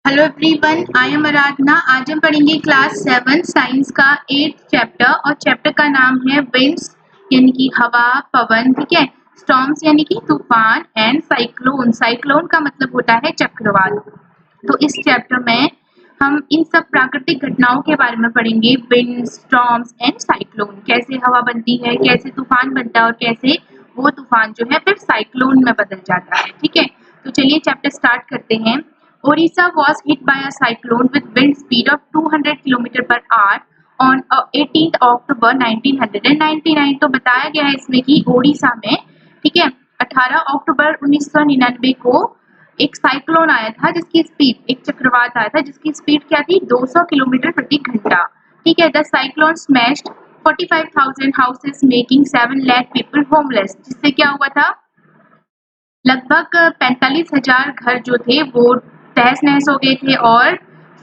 Hello everyone, I am आराधना। आज हम पढ़ेंगे क्लास 7 साइंस का 8th चैप्टर और चैप्टर का नाम है विंड्स यानी कि हवा, पवन, ठीक है। स्टॉर्म्स यानी कि तूफान एंड साइक्लोन। साइक्लोन का मतलब होता है चक्रवात। तो इस चैप्टर में हम इन सब प्राकृतिक घटनाओं के बारे में पढ़ेंगे। विंड, स्टॉर्म्स एंड साइक्लोन, कैसे हवा बनती है, कैसे तूफान बनता है और कैसे वो तूफान जो है फिर साइक्लोन में बदल जाता है, ठीक है। तो चलिए चैप्टर स्टार्ट करते हैं। Orissa was hit by a cyclone with wind speed of 200 km per hour on 18th October 1999। तो बताया गया है इसमें कि ओडिशा में, ठीक है, 18 अक्टूबर 1999 को एक साइक्लोन आया था जिसकी स्पीड, एक चक्रवात आया था जिसकी स्पीड क्या थी, 200 किलोमीटर प्रति घंटा, ठीक है। The cyclone smashed 45,000 houses making 7 lakh people homeless. जिससे क्या हुआ था, लगभग 45,000 घर जो थे वो तहस नहस हो गए थे और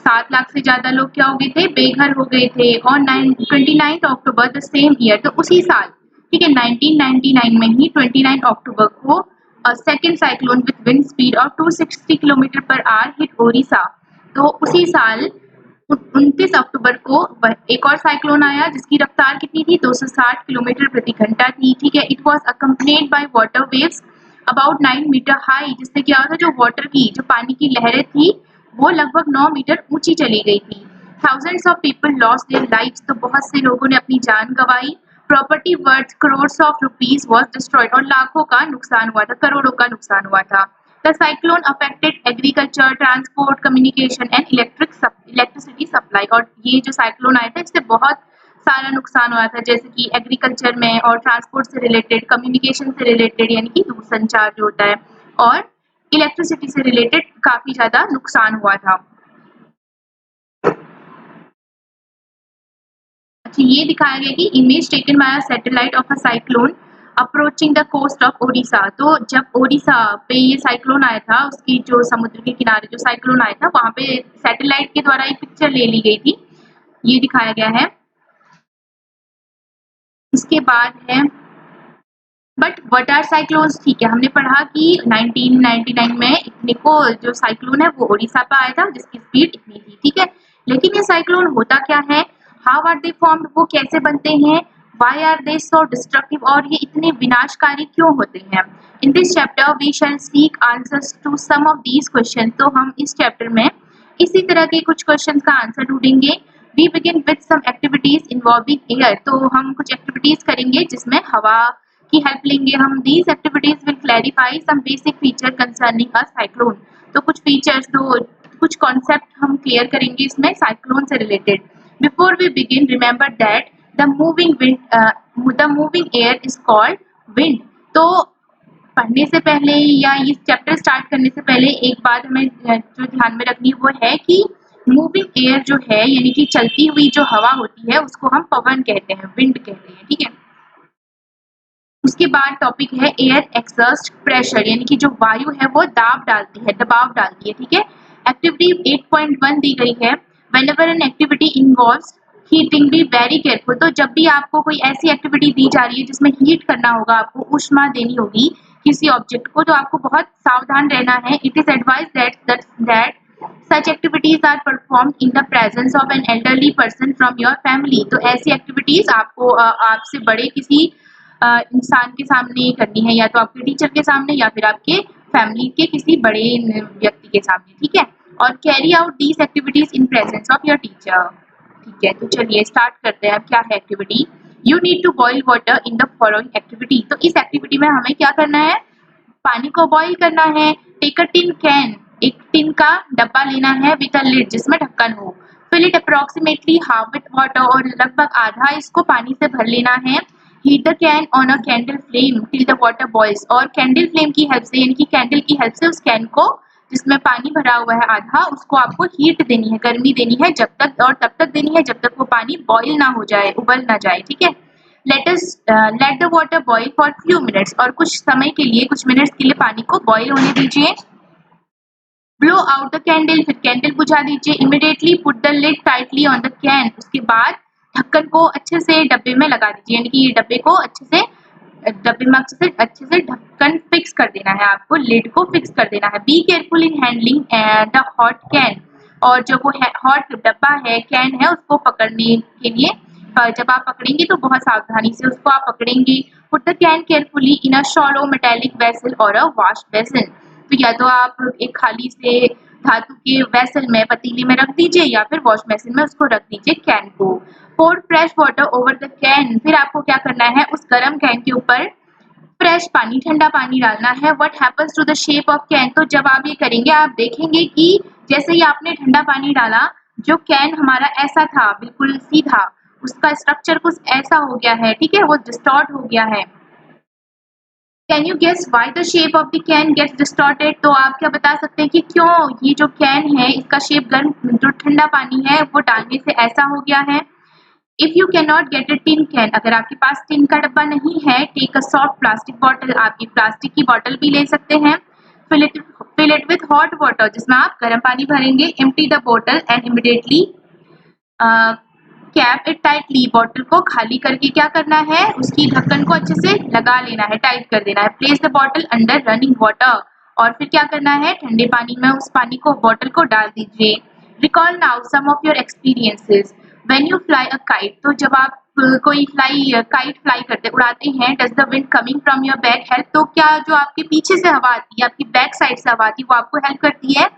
7 लाख से ज्यादा लोग क्या हो गए थे, बेघर हो गए थे। और 29 अक्टूबर द सेम ईयर, तो उसी साल, ठीक है, 1999 में ही 29 अक्टूबर को second cyclone with wind speed of 260 kilometre per hour hit Odisha. तो उसी साल 29 अक्टूबर को एक और साइक्लोन आया जिसकी रफ्तार कितनी थी, 260 किलोमीटर प्रति घंटा थी, ठीक है। It was accompanied by water waves about 9 metre high. जिससे क्या होता, जो वाटर की, जो पानी की लहरें थी वो लगभग 9 मीटर ऊंची चली गई थी। Thousands of people lost their lives, तो बहुत से लोगों ने अपनी जान गंवाई। Property worth crores of rupees was destroyed, और लाखों का नुकसान हुआ था, करोड़ों का नुकसान हुआ था। The cyclone affected agriculture, transport, communication and electricity supply. और ये जो साइक्लोन आया था इससे बहुत सारा नुकसान हुआ था, जैसे कि एग्रीकल्चर में और ट्रांसपोर्ट से रिलेटेड, कम्युनिकेशन से रिलेटेड यानी कि दूरसंचार जो होता है, और इलेक्ट्रिसिटी से रिलेटेड काफी ज्यादा नुकसान हुआ था। अच्छा, ये दिखाया गया कि image taken by a satellite of a cyclone approaching the coast of Odisha. तो जब ओडिशा पे ये साइक्लोन आया था, उसकी जो समुद्र के किनारे जो साइक्लोन आया था वहां पे सैटेलाइट के द्वारा एक पिक्चर ले ली गई थी, ये दिखाया गया है। इसके बाद है बट व्हाट आर साइक्लोन्स, ठीक है, हमने पढ़ा कि 1999 में इतने को जो साइक्लोन है वो ओडिशा पे आया था जिसकी स्पीड इतनी थी, ठीक है। लेकिन ये साइक्लोन होता क्या है, हाउ आर दे फॉर्म्ड, वो कैसे बनते हैं, why are they so destructive, और ये इतने विनाशकारी क्यों होते हैं। In this chapter we shall seek answers to some of these question. तो हम इस चैप्टर में इसी तरह के कुछ क्वेश्चन का आंसर ढूंढेंगे। We begin with some activities involving air. तो हम कुछ एक्टिविटीज करेंगे जिसमें हवा की हेल्प लेंगे हम। These activities will clarify some basic feature concerning a cyclone. तो कुछ फीचर्स, तो कुछ कॉन्सेप्ट हम क्लियर करेंगे इसमें साइक्लोन से related. Before we begin remember that the moving air is called wind. तो पढ़ने से पहले या ये चैप्टर स्टार्ट करने से पहले एक बात हमें जो ध्यान में रखनी वो है कि मूविंग एयर जो है यानी कि चलती हुई जो हवा होती है उसको हम पवन कहते हैं, विंड कहते हैं, ठीक है। उसके बाद टॉपिक है एयर एक्सर्स्ट प्रेशर, यानी कि जो वायु है वो दाब डालती है, दबाव डालती है, ठीक है। एक्टिविटी 8.1 दी गई है, whenever an activity involves heating be very careful. तो जब भी आपको कोई ऐसी एक्टिविटी दी जा रही है जिसमें हीट करना होगा, आपको ऊष्मा देनी होगी किसी ऑब्जेक्ट को, तो आपको बहुत सावधान रहना है। It is advise that such activities are performed in the presence of an elderly person from your family. तो ऐसी एक्टिविटीज आपको आपसे बड़े किसी इंसान के सामने करनी है, या तो आपके टीचर के सामने या फिर आपके फैमिली के किसी बड़े व्यक्ति के सामने, ठीक है। और carry out these activities in presence of your teacher, ठीक है। तो चलिए स्टार्ट करते हैं। अब क्या है activity, you need to boil water in the following activity. तो इस एक्टिविटी में हमें क्या करना है, पानी को बॉईल करना है। टेक अ टिन कैन, एक टिन का डब्बा लेना है विद अ लिड जिसमें ढक्कन हो। Fill it approximately half with water, और लगभग आधा इसको पानी से भर लेना है। Heat the can on a candle flame till the water boils, और कैंडल फ्लेम की हेल्प से यानी कि कैंडल की हेल्प से उस कैन को जिसमें पानी भरा हुआ है आधा, उसको आपको हीट देनी है, गर्मी देनी है जब तक, और तब तक देनी है जब तक वो पानी बॉईल ना हो जाए, उबल ना जाए, ठीक है। Let the water boil for few minutes, और कुछ समय के लिए, कुछ मिनट्स के लिए पानी को बॉईल होने दीजिए। ब्लो आउट द कैंडल, फिर कैंडल बुझा दीजिए। Immediately put the lid tightly on the can, उसके बाद ढक्कन को अच्छे से डब्बे में लगा दीजिए, यानी कि ये डब्बे को अच्छे से, डब्बे में अच्छे से ढक्कन फिक्स कर देना है, आपको लिड को फिक्स कर देना है। Be careful in handling the hot can, और जो वो हॉट डब्बा है, कैन है, उसको पकड़ने के लिए जब आप पकड़ेंगे तो बहुत सावधानी से उसको आप पकड़ेंगे। Put the can carefully in a shallow metallic vessel और अ वॉश बेसिन। तो या तो आप एक खाली से धातु के वेसल में, पतीली में रख दीजिए या फिर वॉश बेसिन में उसको रख दीजिए कैन को। Pour fresh water over the can. फिर आपको क्या करना है, उस गर्म कैन के ऊपर फ्रेश पानी, ठंडा पानी डालना है। What happens to the shape of can. तो जब आप ये करेंगे आप देखेंगे कि जैसे ही आपने ठंडा पानी डाला, जो कैन हमारा ऐसा था बिल्कुल सीधा, उसका स्ट्रक्चर कुछ ऐसा हो गया है, ठीक है, वो डिस्टॉर्ट हो गया है। Can you guess why the shape of the can gets distorted. तो आप क्या बता सकते हैं कि क्यों ये जो कैन है इसका शेप गर्म जो ठंडा पानी है वो डालने से ऐसा हो गया है। If you can not get a tin can, अगर आपके पास टिन का डब्बा नहीं है, take a soft plastic bottle, आप एक प्लास्टिक की बॉटल भी ले सकते हैं। Fill it with hot water, जिसमें आप गर्म पानी भरेंगे। Empty the bottle and immediately cap it tightly. Bottle को खाली करके क्या करना है, उसकी ढक्कन को अच्छे से लगा लेना है, टाइट कर देना है। Place the bottle under running water, और फिर क्या करना है, ठंडे पानी में उस पानी को, बॉटल को डाल दीजिए। Recall now some of your experiences when you fly a kite. तो जब आप कोई काइट फ्लाई करते उड़ाते हैं, does the wind coming from your back help. तो क्या जो आपके पीछे से हवा आती है, आपकी बैक साइड से हवा आती है, वो आपको हेल्प करती है।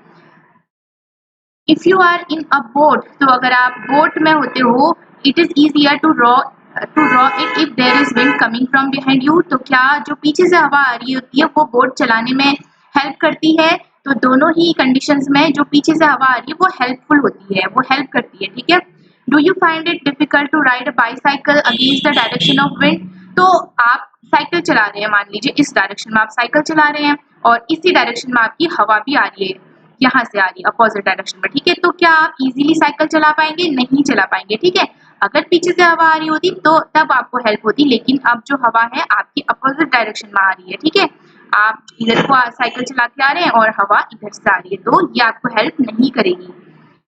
If you are in a boat, तो अगर आप बोट में होते हो, it is easier to draw it if there is wind coming from behind you. तो क्या जो पीछे से हवा आ रही होती है वो बोट चलाने में हेल्प करती है। तो दोनों ही कंडीशंस में जो पीछे से हवा आ रही है वो हेल्पफुल होती है, वो हेल्प करती है, ठीक है। Do you find it difficult to ride a bicycle against the direction of wind. तो आप साइकिल चला रहे हैं, मान लीजिए इस डायरेक्शन में आप साइकिल चला रहे हैं और इसी डायरेक्शन में आपकी हवा भी आ रही है, यहाँ से आ रही है अपोजिट डायरेक्शन में, ठीक है। तो क्या आप इजीली साइकिल चला पाएंगे? नहीं चला पाएंगे, ठीक है। अगर पीछे से हवा आ रही होती तो तब आपको हेल्प होती, लेकिन अब जो हवा है आपकी अपोजिट डायरेक्शन में आ रही है, ठीक है। आप इधर को साइकिल चला के आ रहे हैं और हवा इधर से आ रही है, तो ये आपको हेल्प नहीं करेगी।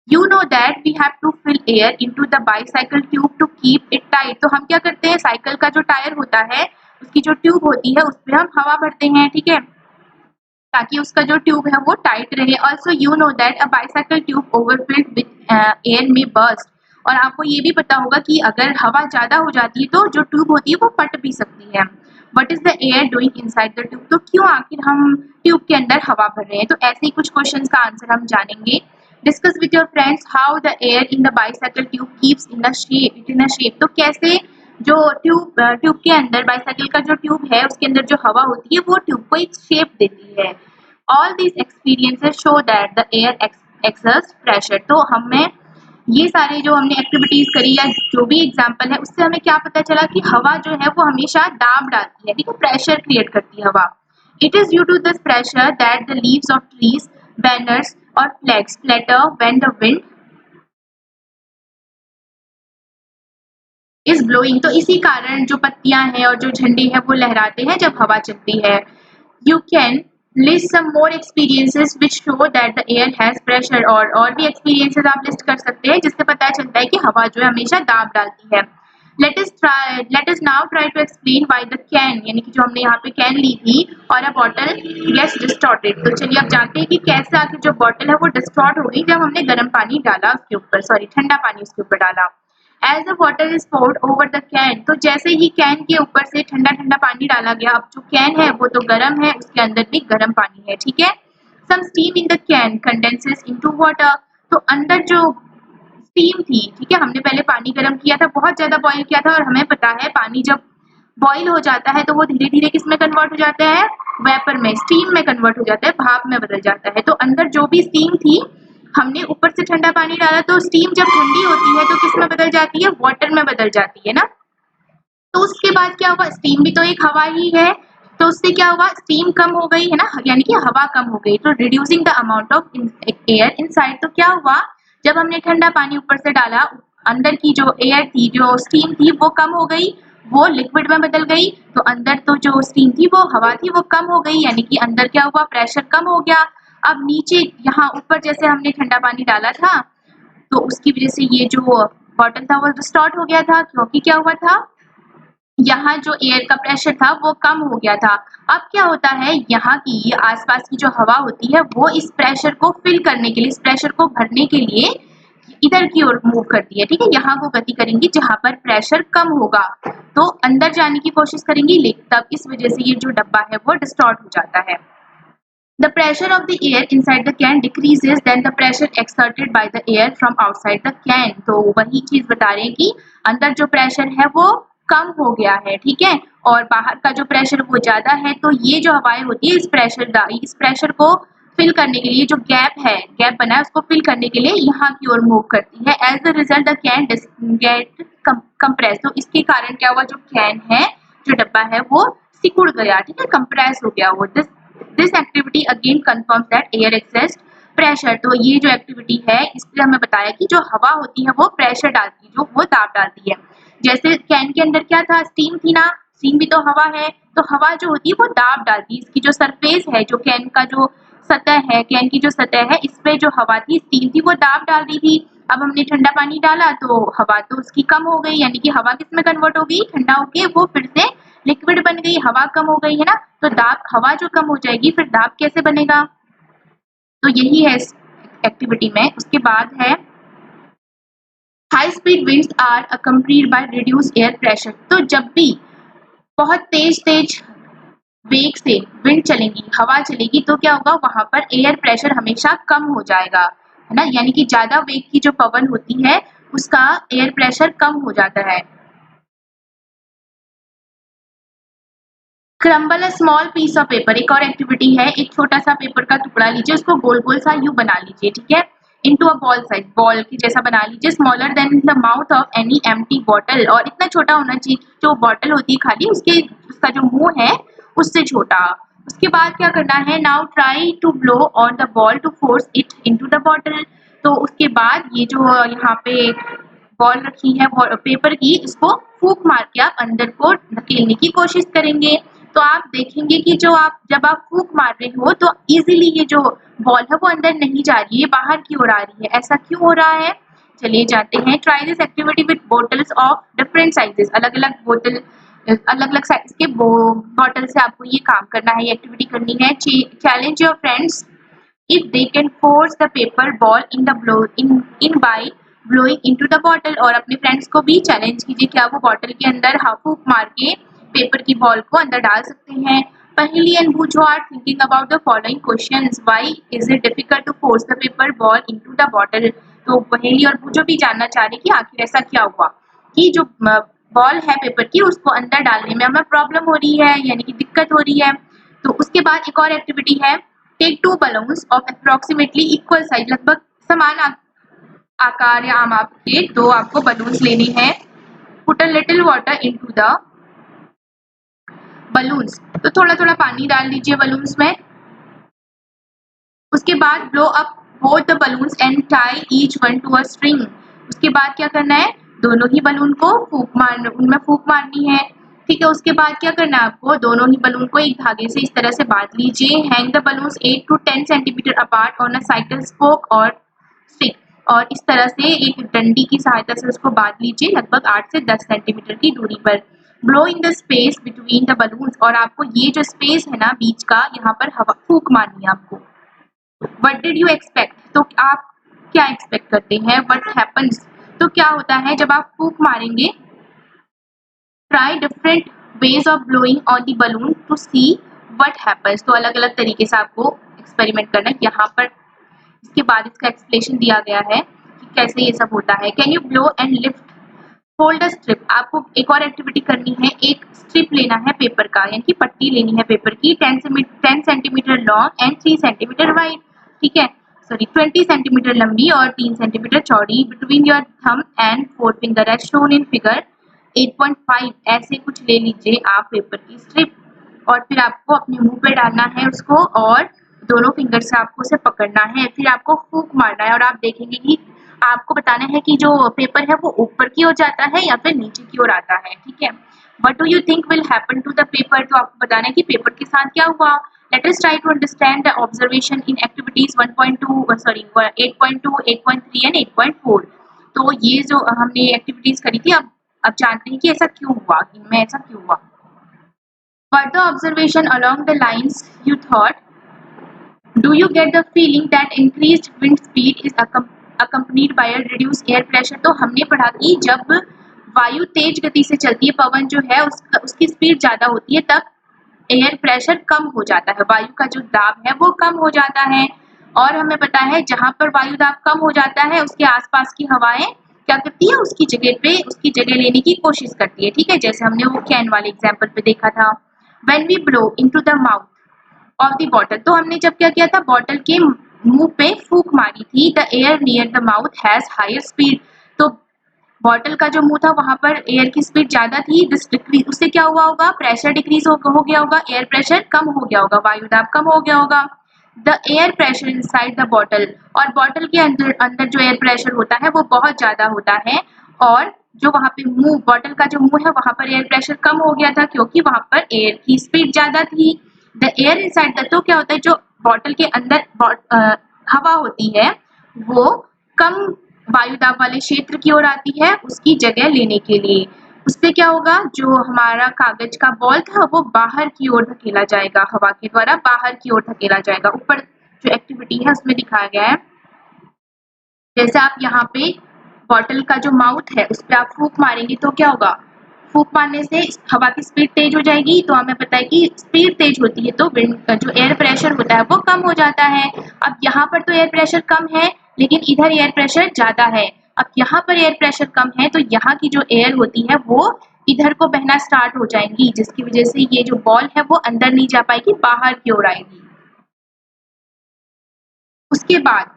You know that we have to fill air into the bicycle tube to keep it tight. तो हम क्या करते हैं, साइकिल का जो टायर होता है उसकी जो ट्यूब होती है उसमें हम हवा भरते हैं, ठीक है, ताकि उसका जो ट्यूब है वो टाइट रहे। Also you know that a bicycle tube overfilled with air में बर्स्ट। और आपको ये भी पता होगा कि अगर हवा ज्यादा हो जाती है तो जो ट्यूब होती है वो फट भी सकती है। What is the air doing inside the tube. तो क्यों आखिर हम ट्यूब के अंदर हवा भर रहे हैं। तो ऐसे ही कुछ क्वेश्चंस का आंसर हम जानेंगे। Discuss with your friends how the air in the bicycle tube keeps in the shape. तो कैसे जो ट्यूब के अंदर, बाईसाइकिल का जो ट्यूब है उसके अंदर जो हवा होती है वो ट्यूब को एक शेप देती है। All these experiences show that the air exerts pressure. तो हमें ये सारे जो हमने एक्टिविटीज करी या जो भी एग्जाम्पल है उससे हमें क्या पता चला कि हवा जो है वो हमेशा दाब डालती है, ठीक है, प्रेशर क्रिएट करती है हवा। It is due to this pressure that the leaves of trees, banners और flags flutter when the wind is blowing. तो इसी कारण जो पत्तियां हैं और जो झंडे हैं वो लहराते हैं जब हवा चलती है। You can list some more experiences which show that the air has pressure। और भी experiences आप लिस्ट कर सकते हैं जिससे पता चलता है कि हवा जो है हमेशा दाब डालती है। Let us now try to explain why the can, यानी कि जो हमने यहाँ पे कैन ली थी और a bottle gets distorted। तो चलिए अब जानते हैं कि कैसे आखिर जो बॉटल है वो डिस्टॉर्ट हो गई जब हमने गर्म पानी डाला उसके ऊपर, सॉरी ठंडा पानी उसके ऊपर डाला। As the water is poured over the can. तो जैसे ही कैन के ऊपर से ठंडा ठंडा पानी डाला गया, अब जो कैन है वो तो गर्म है, उसके अंदर भी गर्म पानी है, ठीक है। Some steam in the can condenses into water. तो अंदर जो स्टीम थी, ठीक है, हमने पहले पानी गर्म किया था, बहुत ज्यादा बॉईल किया था और हमें पता है पानी जब बॉईल हो जाता है तो वो धीरे धीरे किस में कन्वर्ट हो जाता है, वेपर में, स्टीम में कन्वर्ट हो जाता है, भाप में बदल जाता है। तो अंदर जो भी स्टीम थी, हमने ऊपर से ठंडा पानी डाला तो स्टीम जब ठंडी होती है तो किस में बदल जाती है, वाटर में बदल जाती है ना। तो उसके बाद क्या हुआ, स्टीम भी तो एक हवा ही है, तो उससे क्या हुआ, स्टीम कम हो गई है ना, यानी कि हवा कम हो गई। तो reducing the amount of air inside. तो क्या हुआ, जब हमने ठंडा पानी ऊपर से डाला, अंदर की जो एयर थी, जो स्टीम थी वो कम हो गई, वो लिक्विड में बदल गई। तो अंदर तो जो स्टीम थी वो हवा थी वो कम हो गई, यानी कि अंदर क्या हुआ, प्रेशर कम हो गया। अब नीचे यहाँ ऊपर जैसे हमने ठंडा पानी डाला था तो उसकी वजह से ये जो बॉटल था वो डिस्टॉर्ट हो गया था, क्योंकि क्या हुआ था, यहाँ जो एयर का प्रेशर था वो कम हो गया था। अब क्या होता है, यहाँ की आसपास की जो हवा होती है वो इस प्रेशर को फिल करने के लिए, इस प्रेशर को भरने के लिए इधर की ओर मूव करती है, ठीक है। यहाँ को गति करेंगी जहां पर प्रेशर कम होगा, तो अंदर जाने की कोशिश करेंगी, लेकिन तब इस वजह से ये जो डब्बा है वो डिस्टॉर्ट हो जाता है। The pressure of the air inside the can decreases than the pressure exerted by the air from outside the can। तो वही चीज बता रहे हैं कि अंदर जो प्रेशर है वो कम हो गया है, ठीक है, और बाहर का जो प्रेशर वो ज्यादा है। तो ये जो हवाएं होती है इस प्रेशर को फिल करने के लिए, जो गैप बना है उसको फिल करने के लिए यहाँ की ओर मूव करती है। As the result the can get compress. तो इसके कारण क्या हुआ, जो कैन है, जो डब्बा है वो सिकुड़ गया, ठीक है, कंप्रेस हो गया वो। This activity again confirms that air excess pressure. तो ये जो एक्टिविटी है इसलिए हमें बताया कि जो हवा होती है वो प्रेशर डालती है, जो वो दाब डालती है। जैसे कैन के अंदर क्या था, स्टीम थी ना, स्टीम भी तो हवा है, तो हवा जो होती है वो दाब डालती है। इसकी जो सरफेस है, जो कैन का जो सतह है, कैन की जो सतह है, इस पे जो हवा थी, स्टीम थी, वो दाब डाल रही थी। अब हमने ठंडा पानी डाला तो हवा तो उसकी कम हो गई, यानी कि हवा किस में कन्वर्ट हो गई, ठंडा होके वो फिर से लिक्विड बन गई, हवा कम हो गई है ना। तो दाब, हवा जो कम हो जाएगी फिर दाब कैसे बनेगा, तो यही है इस एक्टिविटी में। उसके बाद है high speed winds are accompanied by reduce air pressure. तो जब भी बहुत तेज तेज वेग से विंड चलेगी, हवा चलेगी, तो क्या होगा, वहां पर एयर प्रेशर हमेशा कम हो जाएगा, है ना, यानी कि ज्यादा वेग की जो पवन होती है उसका एयर प्रेशर कम हो जाता है। Crumble a small piece of paper, एक और एक्टिविटी है। एक छोटा सा पेपर का टुकड़ा लीजिए, उसको गोल गोल सा यू बना लीजिए, ठीक है, into a ball size, ball की जैसा बना लीजिए, smaller than the mouth of any empty bottle. और इतना छोटा होना चाहिए, जो बॉटल होती है खाली, उसका जो मुंह है उससे छोटा। उसके बाद क्या करना है, now try to blow on the ball to force it into the bottle. तो उसके बाद ये जो यहाँ पे बॉल रखी है पेपर की, इसको फूंक मार के आप अंदर को धकेलने की कोशिश करेंगे। तो आप देखेंगे कि जब आप फूंक मार रहे हो तो इजीली ये जो बॉल है वो अंदर नहीं जा रही है, बाहर की ओर आ रही है। ऐसा क्यों हो रहा है, चलिए जानते हैं। Try this activity with bottles of different sizes. अलग अलग बोतल, अलग अलग साइज के बॉटल से आपको ये काम करना है, ये एक्टिविटी करनी है। Challenge your friends if they can force the paper ball in by blowing into the bottle। और अपने फ्रेंड्स को भी चैलेंज कीजिए, क्या वो बॉटल के अंदर फूंक मार के पेपर की बॉल को अंदर डाल सकते हैं। Paheli and Boojho are thinking about the following questions, why is it difficult to force the paper ball into the bottle. तो पहेली और बूझो भी जानना चाह रहे कि आखिर ऐसा क्या हुआ कि जो बॉल है पेपर की, उसको अंदर डालने में हमें प्रॉब्लम हो रही है, यानी कि दिक्कत हो रही है। तो उसके बाद एक और एक्टिविटी है, take two balloons of approximately equal size, लगभग समान आकार या आम के दो आपको बलून्स लेने हैं। Put a little water into the balloons. तो थोड़ा थोड़ा पानी डाल दीजिए बलून्स में। उसके बाद blow up both the balloons and tie each one to a string. उसके बाद क्या करना है, दोनों ही बलून को उनमें फूंक मारनी है, ठीक है। उसके बाद क्या करना है, आपको दोनों ही बलून को एक धागे से इस तरह से बांध लीजिए। Hang the balloons 8 to 10 centimetre apart on a cycle spoke और स्टिक। और इस तरह से एक डंडी की सहायता से उसको बांध लीजिए लगभग 8 से 10 सेंटीमीटर की दूरी पर। Blow in the space between the balloons. और आपको ये जो स्पेस है ना बीच का, यहाँ पर हवा फूंक मारनी है आपको। What did you expect? तो आप क्या एक्सपेक्ट करते हैं, what happens? तो क्या होता है जब आप फूंक मारेंगे। Try different ways of blowing on the balloon to see what happens। तो अलग अलग तरीके से आपको एक्सपेरिमेंट करना है। यहाँ पर इसके बाद इसका एक्सप्लेनेशन दिया गया है कि कैसे ये सब होता है। Can you blow and lift hold a strip. आपको एक और एक्टिविटी करनी है, एक स्ट्रिप लेना है पेपर का, यानी कि पट्टी लेनी है पेपर की, 10 centimetre long and 3 centimetre wide, ठीक है, सॉरी 20 सेंटीमीटर लंबी और 3 सेंटीमीटर चौड़ी। Between your thumb and forefinger as shown in figure 8.5। ऐसे कुछ ले लीजिए आप पेपर की स्ट्रिप, और फिर आपको अपने मुंह पे डालना है उसको, और दोनों फिंगर से आपको उसे पकड़ना है, फिर आपको फूंक मारना है। और आप देखेंगे कि आपको बताना है कि जो पेपर है वो ऊपर की ओर जाता है या फिर नीचे की ओर आता है, ठीक है। What do you think will happen to the paper? तो आपको बताना है कि पेपर के साथ क्या हुआ। Let us try to understand the observation in activities 1.2 sorry 8.2, 8.3 and 8.4। तो ये जो हमने एक्टिविटीज करी थी, अब जानते हैं कि ऐसा क्यों हुआ, इनमें ऐसा क्यों हुआ। Further observation along the lines you thought, do you get the feeling that increased wind speed is accompanied by a reduced air pressure? तो हमने पढ़ा कि जब वायु तेज गति से चलती है, पवन जो है उसकी स्पीड ज्यादा होती है, तब एयर प्रेशर कम हो जाता है, वायु का जो दाब है वो कम हो जाता है। और हमें पता है जहां पर वायु दाब कम हो जाता है उसके आसपास की हवाएं क्या करती है, उसकी जगह लेने की कोशिश करती है। ठीक है, जैसे हमने वो कैन वाले एग्जाम्पल पे देखा था। When we blow into the mouth of the bottle, तो हमने जब क्या किया था, बॉटल के मुंह पे फूंक मारी थी। The air near the mouth has higher speed, तो बॉटल का जो मुंह था वहां पर एयर की स्पीड ज्यादा थी। दिस डिक्रीज, उससे क्या हुआ होगा, प्रेशर डिक्रीज हो गया होगा, एयर प्रेशर कम हो गया होगा, वायु दाब कम हो गया होगा। The air pressure inside the bottle, और बॉटल के अंदर जो एयर प्रेशर होता है वो बहुत ज्यादा होता है, और जो वहां पे मुंह, बॉटल का जो मुंह है वहां पर एयर प्रेशर कम हो गया था क्योंकि वहां पर एयर की स्पीड ज्यादा थी। द एयर इनसाइड द, तो क्या होता है, जो बॉटल के अंदर हवा होती है वो कम वायु दाब वाले क्षेत्र की ओर आती है उसकी जगह लेने के लिए। उससे क्या होगा, जो हमारा कागज का बॉल था वो बाहर की ओर धकेला जाएगा, हवा के द्वारा बाहर की ओर धकेला जाएगा। ऊपर जो एक्टिविटी है उसमें दिखाया गया है, जैसे आप यहाँ पे बॉटल का जो माउथ है उस पर आप फूंक मारेंगे तो क्या होगा, फूंक मारने से हवा की स्पीड तेज हो जाएगी। तो हमें पता है कि स्पीड तेज होती है तो विंड का जो एयर प्रेशर होता है वो कम हो जाता है। अब यहाँ पर तो एयर प्रेशर कम है लेकिन इधर एयर प्रेशर ज्यादा है। अब यहाँ पर एयर प्रेशर कम है तो यहाँ की जो एयर होती है वो इधर को बहना स्टार्ट हो जाएंगी, जिसकी वजह से ये जो बॉल है वो अंदर नहीं जा पाएगी, बाहर की ओर आएगी। उसके बाद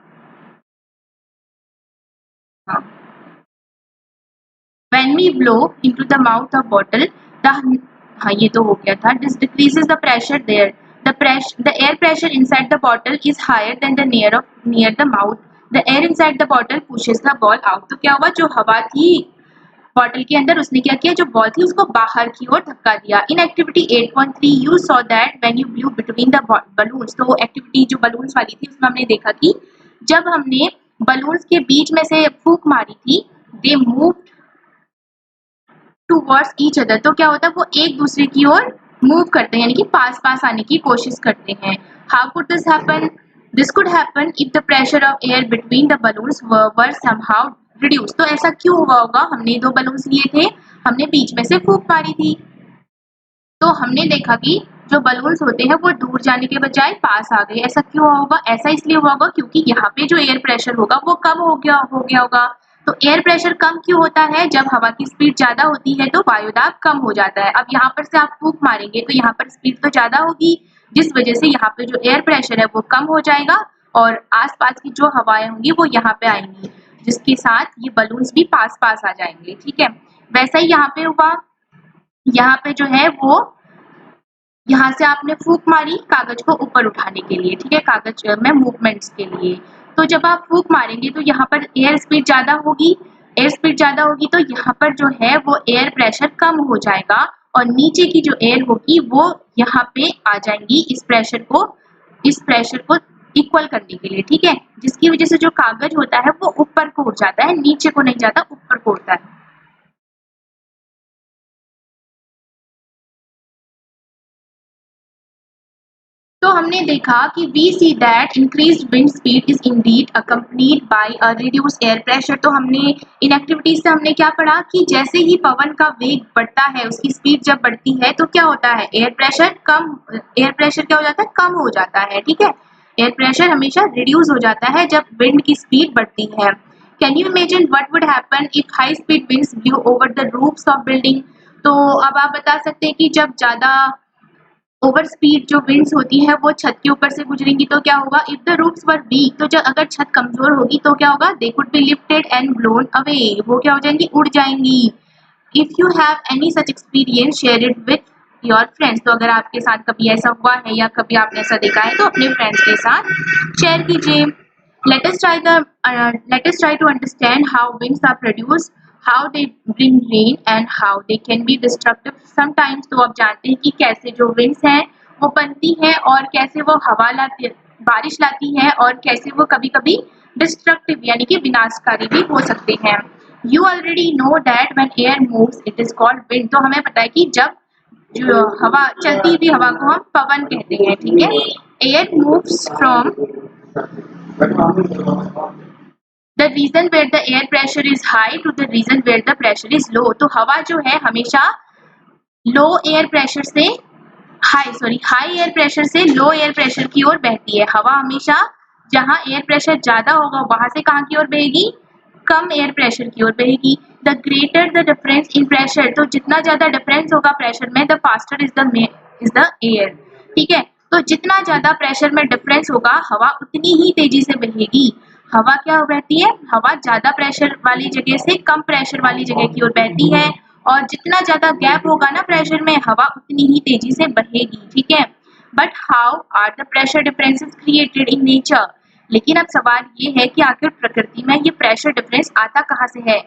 when we blow into the mouth of bottle, the, हाँ ये तो हो गया था, this decreases the pressure there. The air pressure inside the bottle is higher than the near the mouth. The air inside the bottle pushes the ball out. तो क्या हुआ, जो हवा थी बॉटल के अंदर उसने क्या किया, जो बॉल थी उसको बाहर की ओर धक्का दिया। In activity 8.3 you saw that when you blue between the balloons, तो वो एक्टिविटी जो बलून्स वाली थी उसमें हमने देखा कि जब हमने बलून्स के बीच में से फूंक मारी थी, they move towards each other, तो क्या होता है वो एक दूसरे की ओर मूव करते हैं, यानी कि पास पास आने की कोशिश करते हैं। How could this happen, this could happen if the pressure of air between the balloons were somehow reduce, तो ऐसा क्यों हुआ होगा, हमने दो बलून्स लिए थे, हमने बीच में से फूंक मारी थी, तो हमने देखा कि जो बलून्स होते हैं वो दूर जाने के बजाय पास आ गए। ऐसा क्यों हुआ होगा, ऐसा इसलिए हुआ होगा क्योंकि यहाँ पे जो एयर प्रेशर होगा वो कम हो गया होगा। तो एयर प्रेशर कम क्यों होता है, जब हवा की स्पीड ज्यादा होती है तो वायुदाब कम हो जाता है। अब यहाँ पर से आप फूंक मारेंगे तो यहाँ पर स्पीड तो ज्यादा होगी, जिस वजह से यहाँ पे जो एयर प्रेशर है वो कम हो जाएगा और आसपास की जो हवाएं होंगी वो यहाँ पे आएंगी, जिसके साथ ये बलून्स भी पास पास आ जाएंगे। ठीक है, वैसा ही यहाँ पे हुआ, यहाँ पे जो है वो यहाँ से आपने फूंक मारी कागज को ऊपर उठाने के लिए, ठीक है, कागज में मूवमेंट्स के लिए। तो जब आप फूंक मारेंगे तो यहाँ पर एयर स्पीड ज्यादा होगी, एयर स्पीड ज्यादा होगी तो यहाँ पर जो है वो एयर प्रेशर कम हो जाएगा और नीचे की जो एयर होगी वो यहाँ पे आ जाएंगी इस प्रेशर को इक्वल करने के लिए। ठीक है, जिसकी वजह से जो कागज होता है वो ऊपर को उठ जाता है, नीचे को नहीं जाता, ऊपर को उठता है। तो हमने देखा कि we see that increased wind speed is indeed accompanied by a reduced air pressure। तो हमने इन एक्टिविटीज से हमने क्या पढ़ा कि जैसे ही पवन का वेग बढ़ता है, उसकी स्पीड जब बढ़ती है तो क्या होता है, एयर प्रेशर क्या हो जाता है, कम हो जाता है। ठीक है, एयर प्रेशर हमेशा रिड्यूस हो जाता है जब विंड की स्पीड बढ़ती है। Can you imagine what would happen if high speed winds blue over the roofs of building. तो अब आप बता सकते हैं कि जब ज्यादा ओवर स्पीड जो विंड्स होती है वो छत के ऊपर से गुजरेंगी तो क्या होगा, if the roofs were weak, तो जब अगर छत कमजोर होगी तो क्या होगा, they could be lifted and blown away, वो क्या हो जाएंगी, उड़ जाएंगी। If you have any such experience share it with your friends, तो अगर आपके साथ कभी ऐसा हुआ है या कभी आपने ऐसा देखा है तो अपने फ्रेंड्स के साथ शेयर कीजिए। let us try to understand how winds are produced, how they bring rain and how they can be destructive sometimes। तो अब जानते हैं कि कैसे जो winds हैं वो बनती हैं और कैसे वो हवा लाती, बारिश लाती है और कैसे वो कभी कभी डिस्ट्रक्टिव यानी कि विनाशकारी भी हो सकते हैं। You already know that when air moves it is called wind। तो हमें पता है कि जब जो हवा चलती हुई हवा को हम पवन कहते हैं, ठीक है। Air moves from the region where the air pressure is high to the region where the pressure is low. तो हवा जो है हमेशा लो एयर प्रेशर से हाई एयर प्रेशर से लो एयर प्रेशर की ओर बहती है। हवा हमेशा जहां एयर प्रेशर ज्यादा होगा वहां से कहां की ओर बहेगी, कम एयर प्रेशर की ओर बहेगी। The greater the difference in pressure, तो जितना ज्यादा डिफरेंस होगा प्रेशर में, the faster is the air, ठीक है। तो जितना ज्यादा प्रेशर में डिफरेंस होगा हवा उतनी ही तेजी से बहेगी। हवा क्या बहती है, हवा ज्यादा प्रेशर वाली जगह से कम प्रेशर वाली जगह की ओर बहती है, और जितना ज्यादा गैप होगा ना प्रेशर में, हवा उतनी ही तेजी से बहेगी, ठीक है। But how are the pressure differences created in nature, लेकिन अब सवाल ये है कि आखिर प्रकृति में ये प्रेशर डिफरेंस आता कहाँ से है।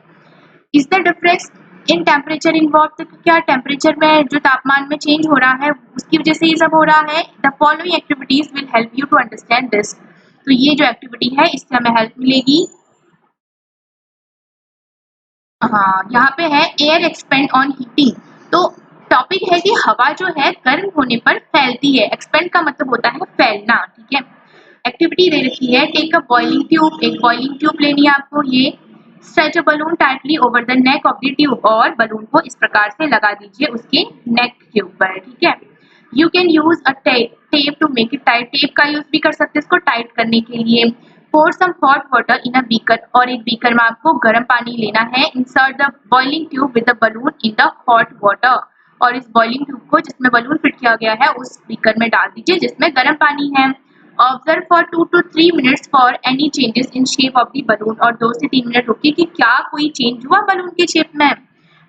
Is the difference in temperature involve, तो क्या टेम्परेचर में जो तापमान में चेंज हो रहा है उसकी वजह से ये सब हो रहा है। The following activities will help you to understand this, तो ये जो एक्टिविटी है इससे हमें हेल्प मिलेगी। हाँ, यहाँ पे है एयर एक्सपेंड ऑन हीटिंग। तो टॉपिक है कि हवा जो है गर्म होने पर फैलती है। एक्सपेंड का मतलब होता है फैलना, ठीक है। एक्टिविटी दे रखी है, टेक अ बॉइलिंग ट्यूब, एक बॉइलिंग ट्यूब लेनी है आपको। ये stretch a balloon tightly over the neck of the tube, और बलून को इस प्रकार से लगा दीजिए उसके नेक के ऊपर, ठीक है। You can use a tape to make it tight, tape का यूज भी कर सकते हैं इसको टाइट करने के लिए। pour some hot water in a beaker, और एक बीकर में आपको गर्म पानी लेना है। insert the boiling tube with the balloon in the hot water, और इस बॉइलिंग ट्यूब को जिसमें बलून फिट किया गया है उस बीकर में डाल दीजिए जिसमें गर्म पानी है। Observe for 2 to 3 minutes for any changes in shape of the balloon, और 2 से 3 मिनट रुकिए कि क्या कोई चेंज हुआ बलून के शेप में।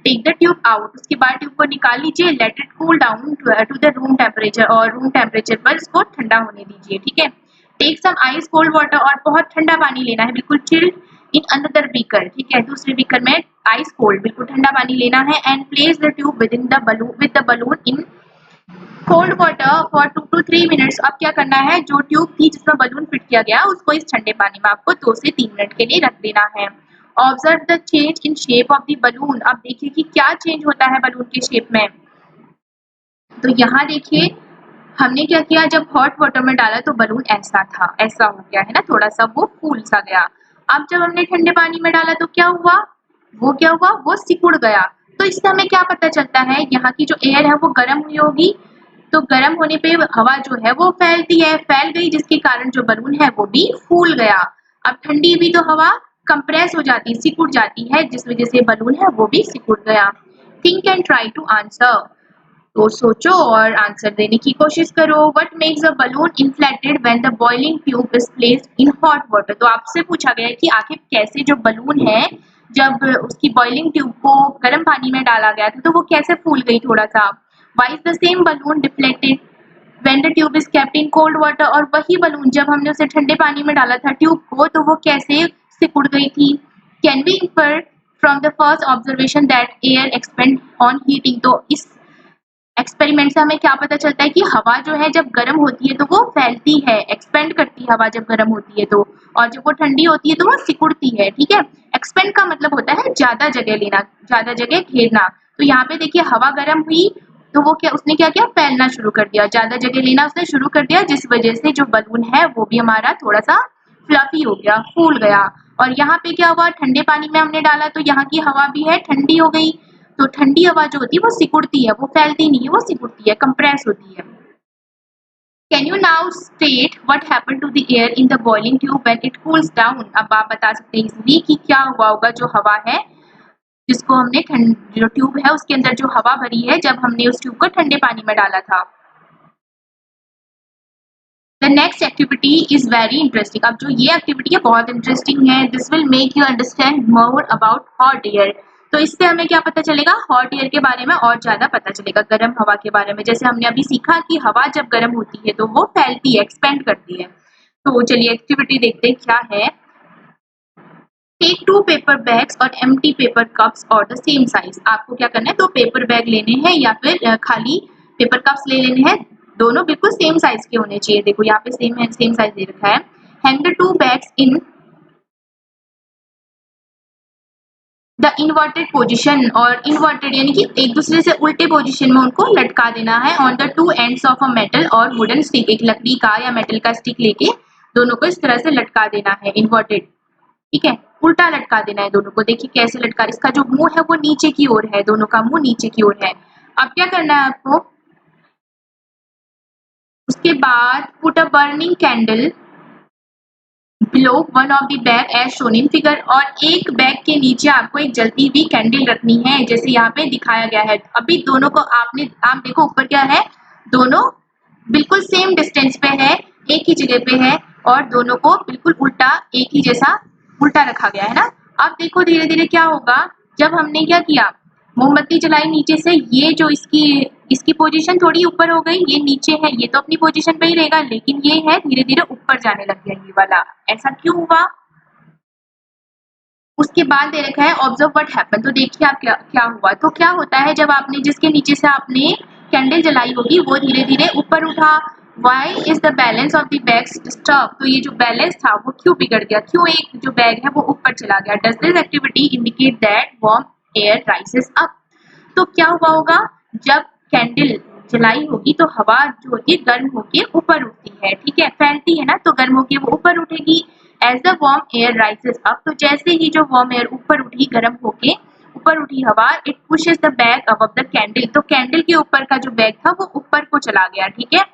टेक द ट्यूब आउट, उसके बाद ट्यूब को निकाल लीजिए। Let it cool down to the room temperature, और रूम टेम्परेचर पर इसको ठंडा होने दीजिए, ठीक है। Take some ice cold water, और बहुत ठंडा पानी लेना है, बिल्कुल चिल्ड इन अनदर बीकर, ठीक है। दूसरे बीकर में आइस कोल्ड बिल्कुल ठंडा पानी लेना है। And place the tube with in the balloon with the balloon in cold water for 2 to 3 minutes. अब क्या करना है, जो ट्यूब थी जिसमें बलून फिट किया गया उसको इस ठंडे पानी में आपको 2 से 3 मिनट के लिए रख देना है। Observe the change in shape of the balloon, अब देखिए कि क्या चेंज होता है बलून के शेप में। तो यहाँ देखिए हमने क्या किया, जब हॉट वाटर में डाला तो बलून ऐसा था, ऐसा हो गया है ना, थोड़ा सा वो फूल सा गया। अब जब हमने ठंडे पानी में डाला तो क्या हुआ, वो सिकुड़ गया। तो इससे हमें क्या पता चलता है, यहाँ की जो एयर है वो गर्म हुई होगी, तो गर्म होने पे हवा जो है वो फैलती है, फैल गई जिसके कारण जो बलून है वो भी फूल गया। अब ठंडी भी तो हवा कंप्रेस हो जाती, सिकुड़ जाती है, जिस वजह से बलून है वो भी सिकुड़ गया। Think and try to answer, तो सोचो और आंसर देने की कोशिश करो। What makes a balloon inflated when the boiling tube is placed in hot water, तो आपसे पूछा गया है कि आखिर कैसे जो बलून है जब उसकी बॉइलिंग ट्यूब को गर्म पानी में डाला गया था तो वो कैसे फूल गई थोड़ा सा। Why is the same balloon deflected when the tube is kept in cold water, और वही बलून जब हमने उसे ठंडे पानी में डाला था ट्यूब को तो वो कैसे सिकुड़ गई थी। Can we infer from the first observation that air expand on heating, तो इस एक्सपेरिमेंट से हमें क्या पता चलता है कि हवा जो है जब गर्म होती है तो वो फैलती है, एक्सपेंड करती है हवा जब गर्म होती है तो, और जब वो ठंडी होती है तो वो सिकुड़ती है, ठीक है। एक्सपेंड का मतलब होता है ज्यादा जगह लेना, ज्यादा जगह घेरना। तो यहाँ पे देखिए हवा गर्म हुई तो वो क्या, उसने क्या किया, फैलना शुरू कर दिया, ज्यादा जगह लेना उसने शुरू कर दिया, जिस वजह से जो बलून है वो भी हमारा थोड़ा सा फ्लफी हो गया, फूल गया। और यहाँ पे क्या हुआ, ठंडे पानी में हमने डाला तो यहाँ की हवा भी है ठंडी हो गई, तो ठंडी हवा जो होती है वो सिकुड़ती है, वो फैलती नहीं है, वो सिकुड़ती है, कंप्रेस होती है। Can you now state what happened to the air in the boiling tube when it cools down, अब आप बता सकते हैं इजीली कि क्या हुआ होगा जो हवा है जिसको हमने जो ट्यूब है उसके अंदर जो हवा भरी है जब हमने उस ट्यूब को ठंडे पानी में डाला था। The next activity is very interesting, अब जो ये एक्टिविटी है बहुत इंटरेस्टिंग है। This will make you understand more about hot air, तो इससे हमें क्या पता चलेगा, हॉट एयर के बारे में और ज्यादा पता चलेगा, गर्म हवा के बारे में। जैसे हमने अभी सीखा कि हवा जब गर्म होती है तो वो फैलती है, एक्सपेंड करती है। तो चलिए एक्टिविटी देखते हैं क्या है। टेक 2 पेपर बैग्स और एम्प्टी पेपर कप्स और द सेम साइज, आपको क्या करना है, 2 पेपर बैग लेने हैं या फिर खाली पेपर कप्स ले लेने हैं, दोनों बिल्कुल सेम साइज के होने चाहिए। देखो यहाँ पे सेम है, सेम साइज दे रखा है। Hang the 2 bags in the inverted position, और इन्वर्टेड यानी कि एक दूसरे से उल्टे पोजिशन में उनको लटका देना है on the two ends of a metal और वुडन स्टिक, एक लकड़ी का या मेटल का स्टिक लेके दोनों को इस तरह से लटका देना है, इन्वर्टेड, ठीक है, उल्टा लटका देना है दोनों को। देखिए कैसे लटका, इसका जो मुंह है वो नीचे की ओर है, दोनों का मुंह नीचे की ओर है। अब क्या करना है आपको, उसके बाद put a burning candle below one of the bag as shown in figure, और एक बैग के नीचे आपको एक जलती हुई कैंडल रखनी है जैसे यहाँ पे दिखाया गया है। अभी दोनों को आप देखो ऊपर क्या है, दोनों बिल्कुल सेम डिस्टेंस पे है, एक ही जगह पे है, और दोनों को बिल्कुल उल्टा एक ही जैसा उल्टा रखा गया है ना। अब देखो धीरे धीरे क्या होगा, जब हमने क्या किया, मोमबत्ती जलाई नीचे से, ये जो इसकी पोजीशन थोड़ी ऊपर हो गई, ये नीचे है, ये तो अपनी पोजीशन पे ही रहेगा, लेकिन ये है धीरे धीरे ऊपर जाने लग गया ये वाला। ऐसा क्यों हुआ, उसके बाद दे रखा है ऑब्जर्व व्हाट हैपन। तो देखिए आप क्या हुआ, तो क्या होता है जब आपने जिसके नीचे से आपने कैंडल जलाई होगी वो धीरे धीरे ऊपर उठा, why is the balance of the bag disturb, तो ये जो बैलेंस था वो क्यों बिगड़ गया, क्यों एक जो बैग है वो ऊपर चला गया। Does this activity indicate that warm air rises up, तो क्या हुआ होगा, जब कैंडल जलाई होगी तो हवा जो होती है गर्म होके ऊपर उठती है, ठीक है, फैलती है ना, तो गर्म होके वो ऊपर उठेगी। As the warm air rises up, तो जैसे ही जो वार्म एयर ऊपर उठी, गर्म होके ऊपर उठी हवा, it pushes the bag above the candle, तो कैंडल के ऊपर का जो बैग था वो ऊपर को चला गया, ठीक है।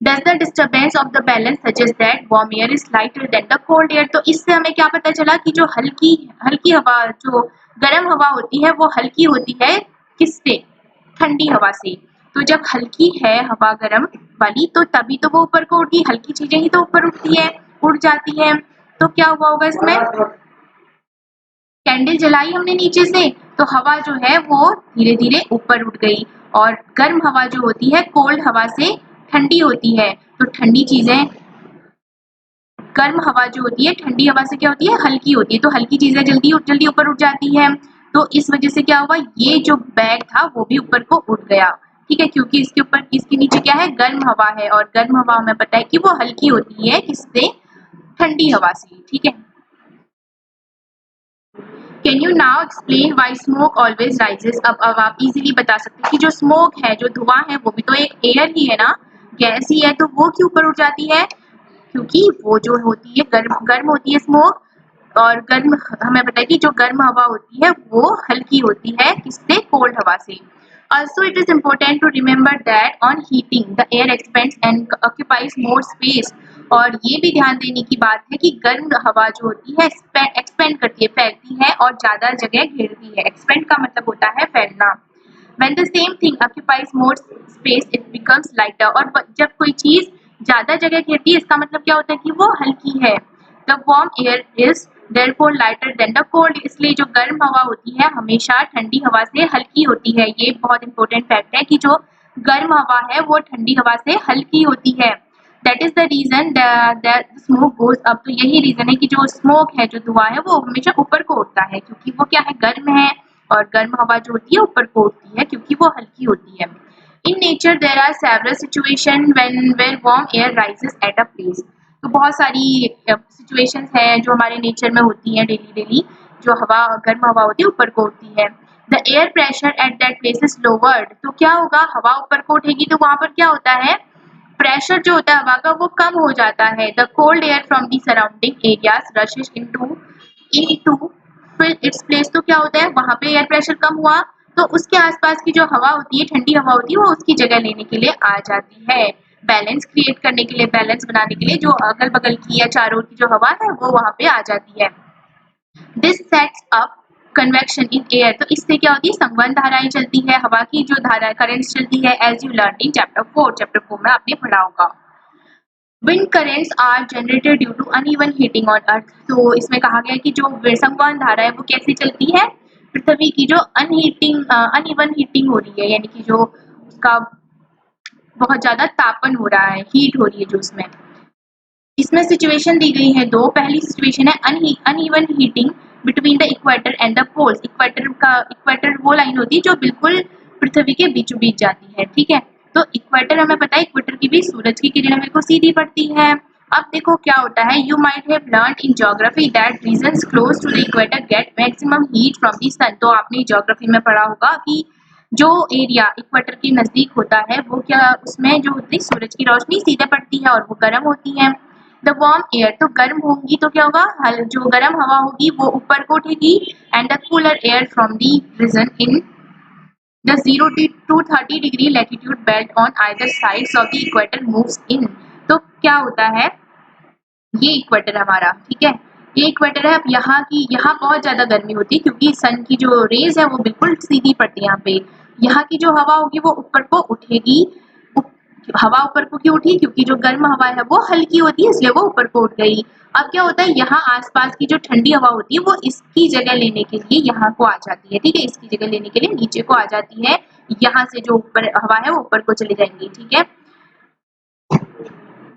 Does the disturbance of the balance suggest that warm air is lighter than the cold air, तो इससे हमें क्या पता चला कि जो हल्की हल्की हवा, जो गर्म हवा होती है वो हल्की होती है किससे, ठंडी हवा से। तो जब हल्की है हवा गर्म वाली तो तभी तो वो ऊपर को उठी, हल्की चीजें ही तो ऊपर उठती है, उड़ जाती है। तो क्या हुआ होगा इसमें, कैंडल जलाई हमने नीचे से तो हवा जो है वो धीरे धीरे ऊपर उठ गई, और गर्म हवा जो होती है कोल्ड हवा से ठंडी होती है, तो ठंडी चीजें, गर्म हवा जो होती है ठंडी हवा से क्या होती है, हल्की होती है, तो हल्की चीजें जल्दी जल्दी ऊपर उठ जाती है। तो इस वजह से क्या हुआ, ये जो बैग था वो भी ऊपर को उठ गया, ठीक है, क्योंकि इसके ऊपर, इसके नीचे क्या है, गर्म हवा है, और गर्म हवा हमें पता है कि वो हल्की होती है किससे, ठंडी हवा से, ठीक है। Can you now explain why smoke always rises, अब आप इजीली बता सकते हैं कि जो स्मोक है, जो धुआं है, वो भी तो एक एयर ही है ना, गैस ही है, तो वो क्यों ऊपर उठ जाती है, क्योंकि वो जो होती है गर्म गर्म होती है स्मोक, और गर्म हमें पता है कि जो गर्म हवा होती है वो हल्की होती है किससे, कोल्ड हवा से। Also, it is important to remember that on heating, the air expands and occupies more space. और ये भी ध्यान देने की बात है कि गर्म हवा जो होती है एक्सपेंड करती है, फैलती है और ज्यादा जगह घेरती है। एक्सपेंड का मतलब होता है फैलना। When the same thing occupies more space, it becomes lighter. और जब कोई चीज ज्यादा जगह घेरती है इसका मतलब क्या होता है कि वो हल्की है। The warm air is therefore lighter than the cold, इसलिए जो गर्म हवा होती है हमेशा ठंडी हवा से हल्की होती है। ये बहुत इंपॉर्टेंट फैक्ट है कि जो गर्म हवा है वो ठंडी हवा से हल्की होती है। That is the reason that smoke goes up, तो यही रीजन है कि जो स्मोक है, जो धुआं है, वो हमेशा ऊपर को उठता है, क्योंकि वो क्या है, गर्म है, और गर्म हवा जो होती है ऊपर को उठती है क्योंकि वो हल्की होती है। In nature there are several situation when where warm air rises at a place, तो बहुत सारी सिचुएशंस हैं जो हमारे नेचर में होती हैं डेली डेली, जो हवा गर्म हवा होती है ऊपर को उठती है। The air pressure at that place is lowered, तो क्या होगा, हवा ऊपर को उठेगी तो वहां पर क्या होता है, प्रेशर जो होता है हवा का वो कम हो जाता है। The cold air from the surrounding areas rashes into fill its place, तो क्या होता है, वहां पे एयर प्रेशर कम हुआ तो उसके आसपास की जो हवा होती है, ठंडी हवा होती है, वो उसकी जगह लेने के लिए आ जाती है। बैलेंस क्रिएट करने के लिए, बैलेंस बनाने के लिए जो अगल बगल की या चारों की जो हवा है वो वहां पे आ जाती है। This sets up convection in air, तो इससे क्या होती है, संवहन धाराएं चलती है, हवा की जो धारा करंट्स चलती है, as you learn in chapter 4 में आपने पढ़ा होगा। Wind currents are generated due to uneven heating on earth, तो इसमें कहा गया है कि जो संवहन धारा है वो कैसे चलती है, पृथ्वी की जो अनइवन हीटिंग हो रही है, यानी कि जो उसका बहुत ज्यादा तापन हो रहा है, हीट हो रही है जो उसमें। इसमें सिचुएशन दी गई है दो, पहली सिचुएशन है uneven heating between the equator and the poles, equator वो लाइन होती है जो बिल्कुल पृथ्वी के बीचों बीच जाती है, ठीक है। तो इक्वेटर हमें पता है, इक्वेटर की भी सूरज की किरणें बिल्कुल सीधी पड़ती है, अब देखो क्या होता है, you might have learn in geography that regions close to the equator get maximum heat from the sun. तो आपने ज्योग्राफी में पढ़ा होगा कि जो एरिया इक्वेटर के नजदीक होता है वो क्या, उसमें जो होती है सूरज की रोशनी सीधे पड़ती है और वो गर्म होती है। द वार्म एयर, तो गर्म होंगी तो क्या होगा, जो गर्म हवा होगी वो ऊपर को उठेगी, and the cooler air from the region in the 0 to 30 degree latitude belt on either sides of the equator moves in. तो क्या होता है, ये इक्वेटर हमारा, ठीक है, ये इक्वेटर है। अब यहाँ बहुत ज्यादा गर्मी होती है क्योंकि सन की जो रेज है वो बिल्कुल सीधी पड़ती है यहाँ पे। यहाँ की जो हवा होगी वो ऊपर को उठेगी। हवा ऊपर को क्यों उठी, क्योंकि जो गर्म हवा है वो हल्की होती है इसलिए वो ऊपर को उठ गई। अब क्या होता है, यहाँ आसपास की जो ठंडी हवा होती है वो इसकी जगह लेने के लिए यहाँ को आ जाती है, ठीक है, इसकी जगह लेने के लिए नीचे को आ जाती है। यहाँ से जो ऊपर हवा है वो ऊपर को चली जाएंगी, ठीक है।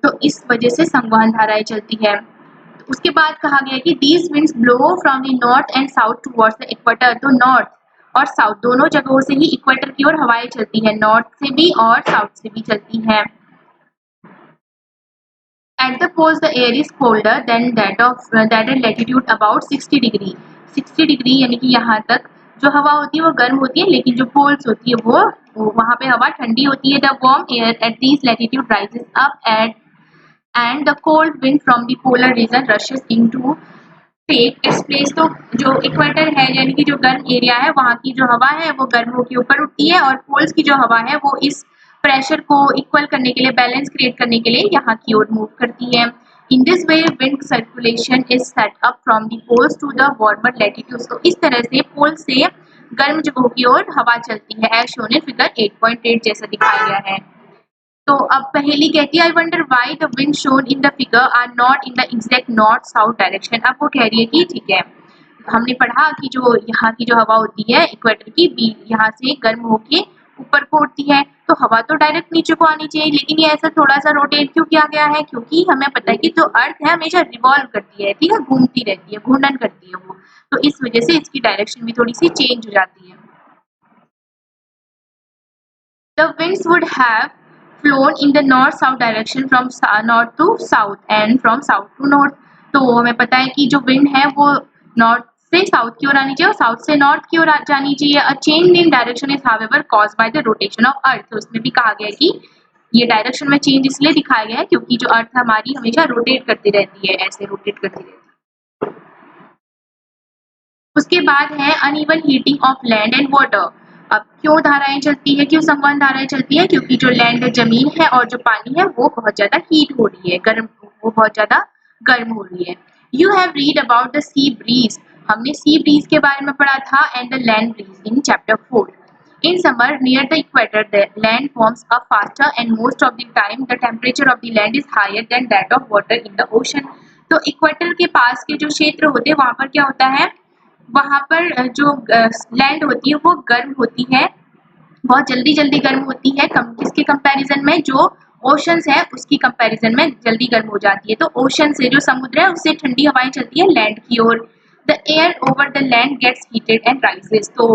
तो इस वजह से संवहन धाराएं चलती है। तो उसके बाद कहा गया कि these winds blow from the north and south towards the equator. तो नॉर्थ और साउथ दोनों जगहों से ही इक्वेटर की ओर हवाएं चलती है, नॉर्थ से भी और साउथ से भी चलती है। At the poles the air is colder than that at latitude about 60 degree. 60 degree यानी कि यहाँ तक जो हवा होती है वो गर्म होती है, लेकिन जो पोल्स होती है वो वहाँ पे हवा ठंडी होती है। The warm air at this latitude rises up at and the cold wind from the polar region rushes into take its place। तो जो इक्वेटर है यानी कि जो गर्म एरिया है वहाँ की जो हवा है वो गर्म होकर ऊपर उठती है, और पोल्स की जो हवा है वो इस प्रेशर को इक्वल करने के लिए, बैलेंस क्रिएट करने के लिए यहाँ की ओर मूव करती है। In this way wind circulation is set up from the poles to the warmer latitudes. तो इस तरह से पोल से गर्म जगहों की ओर हवा चलती है, एज शोन इन फिगर 8.8 जैसा दिखाया गया है। तो अब पहेली कहती है, I wonder why the wind shown in the figure are not in the exact north south direction. अब वो कह रही है कि ठीक है, हमने पढ़ा कि जो यहाँ की जो हवा होती है इक्वेटर की भी यहाँ से गर्म होके ऊपर को उठती है, तो हवा तो डायरेक्ट नीचे को आनी चाहिए, लेकिन ये ऐसा थोड़ा सा रोटेट क्यों किया गया है, क्योंकि हमें पता है कि जो अर्थ है हमेशा रिवॉल्व करती है, ठीक है, घूमती रहती है, घूर्णन करती है वो, तो इस वजह से इसकी डायरेक्शन भी थोड़ी सी चेंज हो जाती है। The winds would have flown in the north-south direction from north to south and from south to north। तो हमें पता है कि जो विंड है वो नॉर्थ से साउथ की ओर आनी चाहिए और साउथ से नॉर्थ की ओर जानी चाहिए। A change in direction is however caused by the rotation of earth. तो उसमें भी कहा गया है कि ये डायरेक्शन में चेंज इसलिए दिखाया गया है क्योंकि जो अर्थ हमारी हमेशा रोटेट करती रहती है, ऐसे रोटेट करती रहती है। उसके बाद है uneven heating of land and water. अब क्यों धाराएं चलती है, क्यों संवहन धाराएं चलती है, क्योंकि जो लैंड जमीन है और जो पानी है वो बहुत ज्यादा हीट हो रही है, गर्म, वो बहुत ज्यादा गर्म हो रही है। You have read about the sea breeze. हमने सी ब्रीज के बारे में पढ़ा था, and the land breeze in chapter 4। In summer near the equator, the land warms up faster and most of the time the temperature of the land is higher than that of water in the ocean। तो equator के पास के जो क्षेत्र होते हैं वहाँ पर क्या होता है, वहाँ पर जो लैंड होती है वो गर्म होती है, बहुत जल्दी जल्दी गर्म होती है, किसके कंपैरिजन में, जो ओशंस है उसकी कंपैरिजन में जल्दी गर्म हो जाती है। तो ओशन से, जो समुद्र है, उससे ठंडी हवाएं चलती है लैंड की ओर। The air over the land gets heated and rises. तो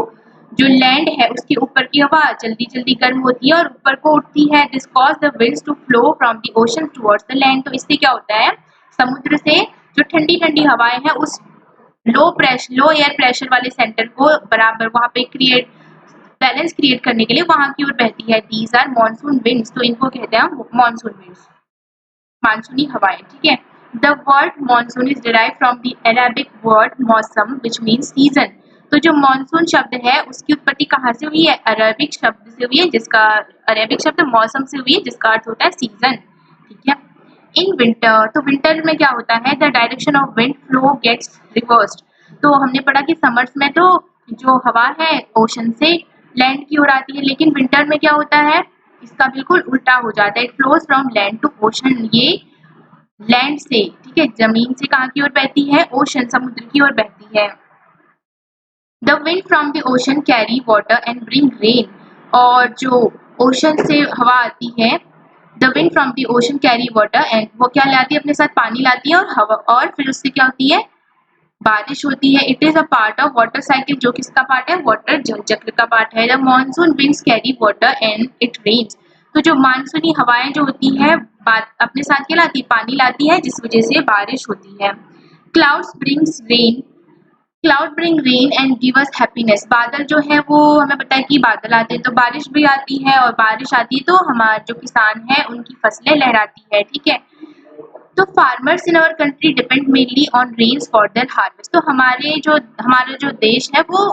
जो लैंड है उसके ऊपर की हवा जल्दी जल्दी गर्म होती है और ऊपर को उठती है। This cause the winds to flow from the ocean towards the land. तो इससे क्या होता है, समुद्र से जो ठंडी ठंडी हवाएं हैं उस लो एयर प्रेशर वाले सेंटर को बराबर वहां पे बैलेंस क्रिएट करने के लिए वहां की ओर बहती है। These are monsoon winds. तो इनको कहते हैं मॉनसून विंड्स, मानसूनी हवाएं, ठीक है। The word monsoon is derive from the Arabic word मौसम विच मीन्स सीजन। तो जो मॉनसून शब्द है उसकी उत्पत्ति कहाँ से हुई है, अरेबिक शब्द से हुई है, जिसका अरेबिक शब्द मौसम से हुई है, जिसका अर्थ होता है सीजन, ठीक है। इन विंटर, तो विंटर में क्या होता है, the direction of wind flow gets reversed. तो हमने पढ़ा कि समर्स में तो जो हवा है ओशन से लैंड की ओर आती है, लेकिन विंटर में क्या होता है, इसका बिल्कुल उल्टा हो जाता है। It flows from land to ocean. ये लैंड से, ठीक है, जमीन से कहाँ की ओर बहती है, ओशन, समुद्र की ओर बहती है। The wind from the ocean carry water and bring rain. और जो ओशन से हवा आती है, the wind from the ocean carry water and, वो क्या लाती है, अपने साथ पानी लाती है और हवा, और फिर उससे क्या होती है, बारिश होती है। It is a part of water cycle. जो किसका पार्ट है, वाटर जल चक्र का पार्ट है। The monsoon winds carry water and it rains. तो जो मानसूनी हवाएं जो होती है अपने साथ क्या लाती है, पानी लाती है, जिस वजह से बारिश होती है। Clouds brings rain, cloud bring rain and give us happiness. बादल जो है वो हमें पता है कि बादल आते हैं तो बारिश भी आती है, और बारिश आती है तो हमारे जो किसान है उनकी फसलें लहराती है, ठीक है। तो farmers in our country depend mainly on rains for their harvest. तो हमारे जो देश है वो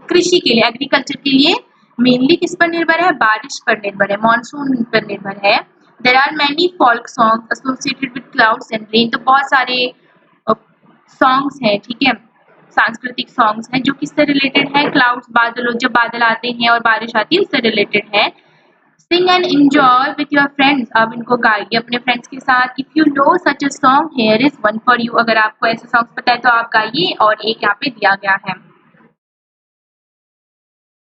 कृषि के लिए, एग्रीकल्चर के लिए मेनली किस पर निर्भर है, बारिश पर निर्भर है, मानसून पर निर्भर है। There are many folk song associated with clouds and rain. तो बहुत सारे सॉन्ग्स हैं, ठीक है, सांस्कृतिक सॉन्ग्स हैं जो किससे रिलेटेड है, क्लाउड्स, बादलों, जब बादल आते हैं और बारिश आती है उससे रिलेटेड है। Sing and enjoy with your friends. अब इनको गाइए अपने फ्रेंड्स के साथ। If you know such a song here is one for you. अगर आपको ऐसे सॉन्ग्स पता है तो आप गाइए, और एक यहाँ पे दिया गया है,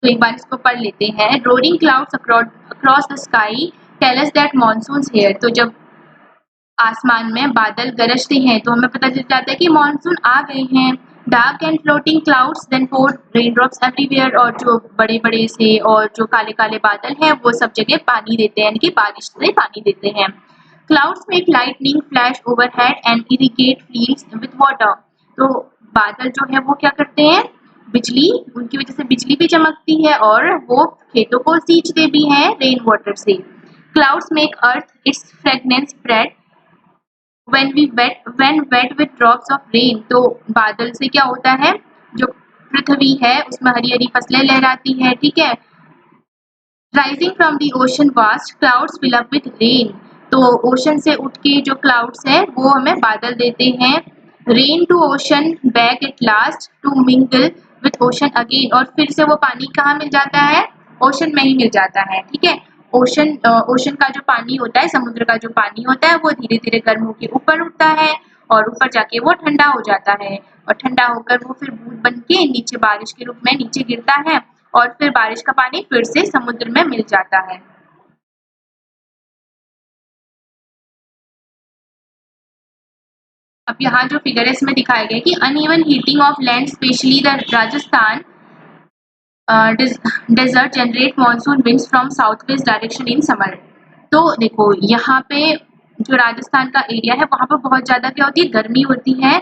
तो एक बार इसको पढ़ लेते हैं। Rolling clouds across the sky tell us that monsoons here. तो जब आसमान में बादल गरजते हैं तो हमें पता चल जाता है कि मानसून आ गए हैं। Dark and floating clouds then pour raindrops everywhere. और जो बड़े बड़े से और जो काले काले बादल हैं वो सब जगह पानी देते हैं, यानी कि बारिश से पानी देते हैं। Clouds make lightning flash overhead and irrigate fields with water. तो बादल जो है वो क्या करते हैं, बिजली, उनकी वजह से बिजली भी चमकती है और वो खेतों को सींचते भी हैं रेन वाटर से। Clouds make earth it's fragrance spread when wet with drops of rain। तो बादल से क्या होता है, जो पृथ्वी है उसमें हरी हरी फसलें लहराती है, ठीक है। Rising from the ocean vast clouds fill up with rain. तो ओशन से उठ के जो क्लाउड्स है वो हमें बादल देते हैं। Rain to ocean back at last to mingle with ocean again. और फिर से वो पानी कहाँ मिल जाता है, ओशन में ही मिल जाता है, ठीक है। ओशन का जो पानी होता है, समुद्र का जो पानी होता है वो धीरे धीरे गर्म होकर ऊपर उठता है, और ऊपर जाके वो ठंडा हो जाता है, और ठंडा होकर वो फिर बूंद बन के नीचे बारिश के रूप में नीचे गिरता है, और फिर बारिश का पानी फिर से समुद्र में मिल जाता है। अब यहाँ जो फिगर है इसमें दिखाया गया है कि uneven heating of land specially the Rajasthan desert generate monsoon winds from south west direction in summer. तो देखो यहाँ पे जो राजस्थान का एरिया है वहाँ पर बहुत ज़्यादा क्या होती है, गर्मी होती है।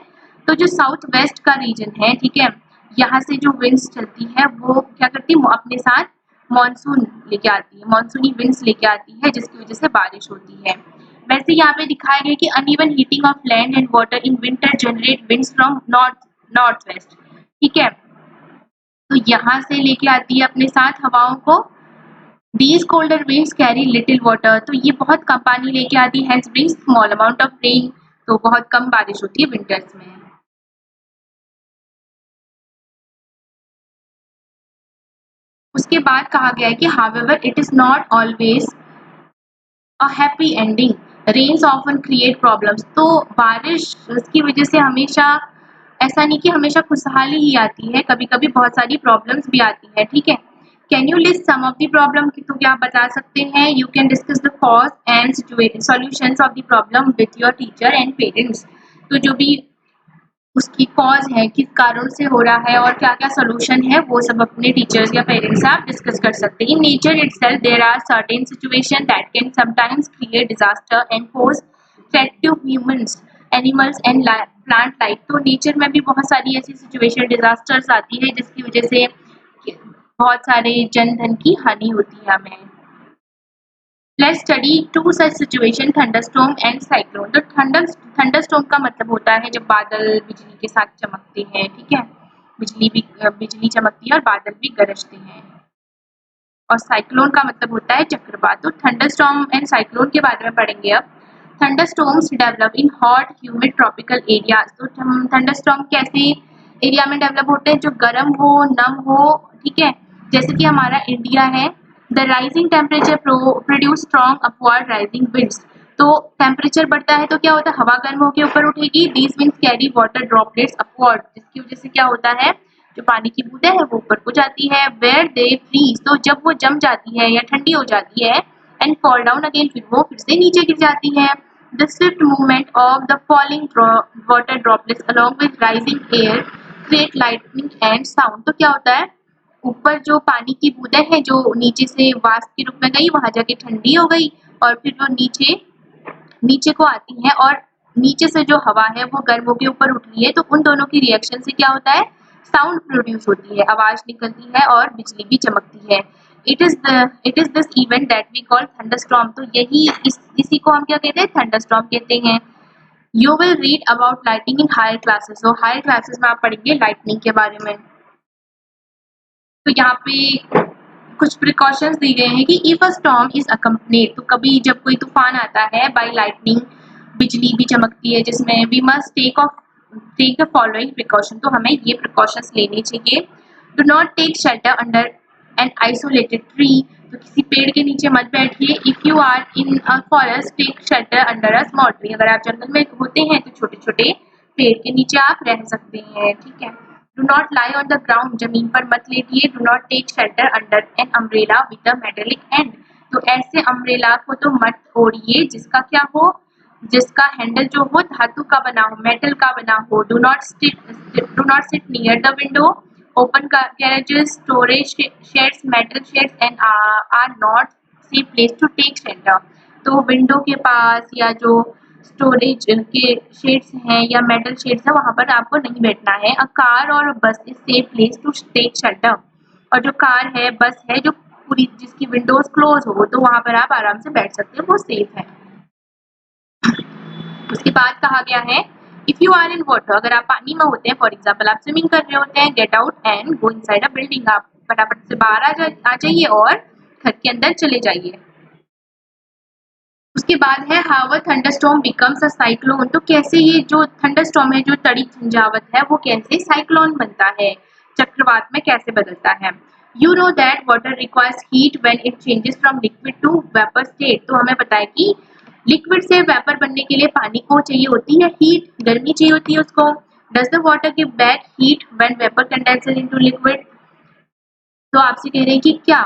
तो जो साउथ वेस्ट का रीजन है, ठीक है, यहाँ से जो विंड्स चलती है वो क्या करती है, अपने साथ मानसून लेके आती है, मानसूनी विंड्स लेके आती है, जिसकी वजह से बारिश होती है। वैसे यहाँ पे दिखाया गया कि uneven heating of land and water in winter generate winds from north west, ठीक है। तो यहाँ से लेके आती है अपने साथ हवाओं को। These colder winds carry little water। तो ये बहुत कम पानी लेके आती है, hence brings small amount of rain। तो बहुत कम बारिश होती है विंटर्स में। उसके बाद कहा गया है कि however it is not always a happy ending। Rains often create problems। तो बारिश की वजह से हमेशा ऐसा नहीं कि हमेशा खुशहाली ही आती है, कभी कभी बहुत सारी प्रॉब्लम्स भी आती है, ठीक है। Can you list some of the problem, तो क्या आप बता सकते हैं। You can discuss the cause and solutions of the problem with your teacher and parents. तो जो भी उसकी कॉज है, किस कारण से हो रहा है और क्या क्या सोल्यूशन है, वो सब अपने टीचर्स या पेरेंट्स से आप डिस्कस कर सकते हैं। In nature itself there are certain situation that can sometimes create disaster and pose threat to humans, animals and plant life. तो नेचर में भी बहुत सारी ऐसी सिचुएशन, डिजास्टर्स आती है जिसकी वजह से बहुत सारे जन धन की हानि होती है हमें। Let's study two such situation, thunderstorm and cyclone. तो थंडरस्टॉर्म का मतलब होता है जब बादल बिजली के साथ चमकते हैं, ठीक है, बिजली चमकती है और बादल भी गरजते हैं। और साइक्लोन का मतलब होता है चक्रवात। तो थंडरस्टॉर्म एंड साइक्लोन के बारे में पढ़ेंगे अब। Thunderstorms develop in hot humid tropical areas. तो थंडरस्टॉर्म कैसे एरिया में डेवलप होते हैं, जो गर्म हो, नम हो, ठीक है, जैसे कि हमारा इंडिया है। The rising temperature produce strong upward rising winds. तो टेम्परेचर बढ़ता है तो क्या होता है, हवा गर्म होकर ऊपर उठेगी। These winds carry water droplets upward, जिसकी वजह से क्या होता है, जो पानी की बूंदें हैं वो ऊपर को जाती है। वेयर दे फ्रीज, तो जब वो जम जाती है या ठंडी हो जाती है, एंड फॉल डाउन अगेन, फिर वो फिर से नीचे गिर जाती है। The Swift movement of the falling water droplets along with rising air create lightning and sound. तो क्या होता है, ऊपर जो पानी की बूंदें हैं जो नीचे से वाष्प के रूप में गई वहां जाके ठंडी हो गई और फिर वो नीचे को आती है और नीचे से जो हवा है वो गर्म होके ऊपर उठ रही है, तो उन दोनों की रिएक्शन से क्या होता है, साउंड प्रोड्यूस होती है, आवाज निकलती है और बिजली भी चमकती है। It is this event that we call thunderstorm. तो इसी को हम क्या कहते हैं, थंडरस्टॉर्म कहते हैं। You will read about lightning in higher classes. तो हायर क्लासेस में आप पढ़ेंगे लाइटनिंग के बारे में। तो यहाँ पे कुछ प्रिकॉशंस दी गए हैं कि if a storm is accompanied, तो कभी जब कोई तूफान आता है, बाय लाइटनिंग, बिजली भी चमकती है, जिसमें we must take the following precaution. तो हमें ये प्रिकॉशंस लेने चाहिए। Do not take shelter under an isolated tree. तो किसी पेड़ के नीचे मत बैठिए। If you are in a forest take shelter under a small tree. अगर आप जंगल में होते हैं तो छोटे छोटे पेड़ के नीचे आप रह सकते हैं, ठीक है। Do not lie on the ground. जमीन पर मत लेटिए। Do not take shelter under an umbrella with a metallic end. तो ऐसे अम्ब्रेला को तो मत ओढ़िए जिसका हैंडल जो हो धातु का बना हो, मेटल का बना हो। Do not sit near the window. Open garages, storage sheds, metal sheds and are not safe place to take shelter. तो विंडो के पास या जो स्टोरेज के शेड्स हैं या मेटल शेड्स हैं वहां पर आपको नहीं बैठना है। अ कार और bus is safe place to take shelter. और जो कार है, बस है, जो पूरी जिसकी विंडोज क्लोज हो, तो वहां पर आप आराम से बैठ सकते हो, वो सेफ है। उसके बाद कहा गया है if you are in water. अगर आप पानी में होते हैं, फॉर एग्जाम्पल आप स्विमिंग कर रहे होते हैं, get out and go inside a building. आप फटाफट से बाहर आ जाइए और घर के अंदर चले जाइए। उसके बाद है how a thunderstorm becomes a cyclone. तो कैसे ये जो थंडरस्टॉर्म है, जो तड़ी झंझावत है, वो कैसे साइक्लोन बनता है, चक्रवात में कैसे बदलता है। You know that water requires heat when it changes from liquid to vapour state. तो हमें पता है कि लिक्विड से वेपर बनने के लिए पानी को चाहिए होती है हीट, गर्मी चाहिए होती है उसको। Does the water give back heat when vapour condenses into liquid. तो आपसे कह रहे हैं कि क्या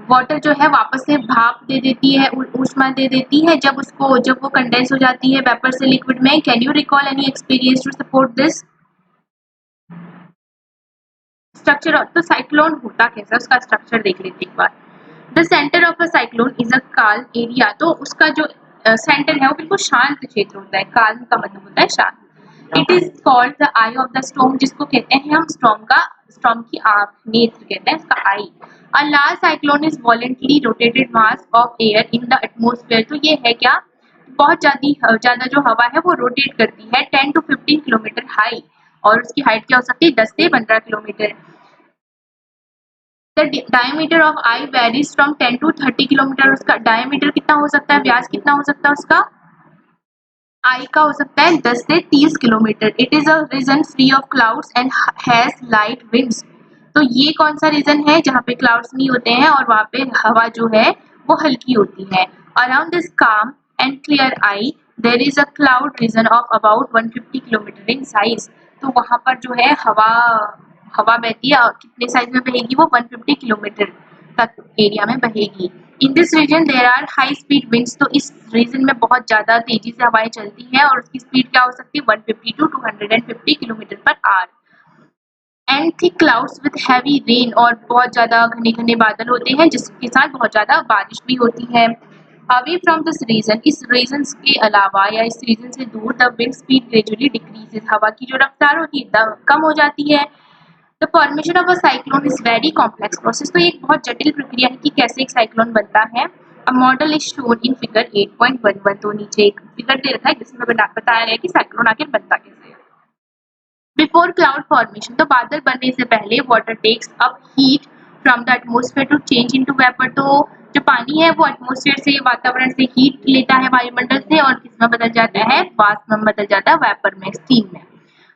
वाटर जो है वापस से भाप दे देती है, ऊष्मा दे देती है जब वो कंडेंस हो जाती है वेपर से लिक्विड में। Can you recall any experience to support this structure. तो साइक्लोन होता कैसा, उसका स्ट्रक्चर देख लेते एक बार। The centre of a cyclone is a calm area. तो उसका जो सेंटर है वो बिल्कुल शांत क्षेत्र होता है। काल्म का मतलब होता है शांत। It is called the I of the storm, जिसको कहते हैं हम स्टॉर्म की आंख, नेत्र कहते हैं इसका eye. A large cyclone is violently rotated mass of air in the atmosphere. तो ये है क्या, बहुत ज्यादा जो हवा है वो रोटेट करती है 10 to 15 किलोमीटर हाई, और उसकी हाइट क्या हो सकती है 10 से 15 kilometre. The diameter of I varies from 10 to 30 kilometre. उसका डायमीटर कितना हो सकता है, व्यास कितना हो सकता है उसका, आई का हो सकता है 10 से 30 kilometre. It is a region free of clouds and has light winds. तो ये कौन सा रीजन है जहाँ पे क्लाउड्स नहीं होते हैं और वहाँ पे हवा जो है वो हल्की होती है। Around this calm and clear eye there is a cloud region of about 150 kilometre in size. तो वहाँ पर जो है हवा बहती है, कितने साइज में बहेगी वो 150 किलोमीटर तक एरिया में बहेगी। In this region there are high speed winds. तो इस रीजन में बहुत ज्यादा तेजी से हवाएं चलती हैं और उसकी स्पीड क्या हो सकती है 150 to 250 kilometre per hour. And thick clouds with heavy rain. और बहुत ज्यादा घने घने बादल होते हैं जिसके साथ बहुत ज्यादा बारिश भी होती है। अवे फ्रॉम दिस रीजन, इस रीजन के अलावा या इस रीजन से दूर, the wind speed gradually decreases. हवा की जो रफ्तार होती है कम हो जाती है। The formation of a cyclone is very complex process. तो एक बहुत जटिल प्रक्रिया है कि कैसे एक साइक्लोन बनता है। A model is shown in figure 8.11। तो नीचे एक फिगर दे रखा है जिसमें बताया गया है कि साइक्लोन आखिर बनता कैसे है। बिफोर क्लाउड फॉर्मेशन, तो बादल बनने से पहले water takes up heat from the atmosphere to change into vapour. तो जो पानी है वो एटमोस्फेयर से, वातावरण से हीट लेता है वायुमंडल से और किसमें बदल जाता है, वाष्प में बदल जाता है, वेपर में, स्टीम में।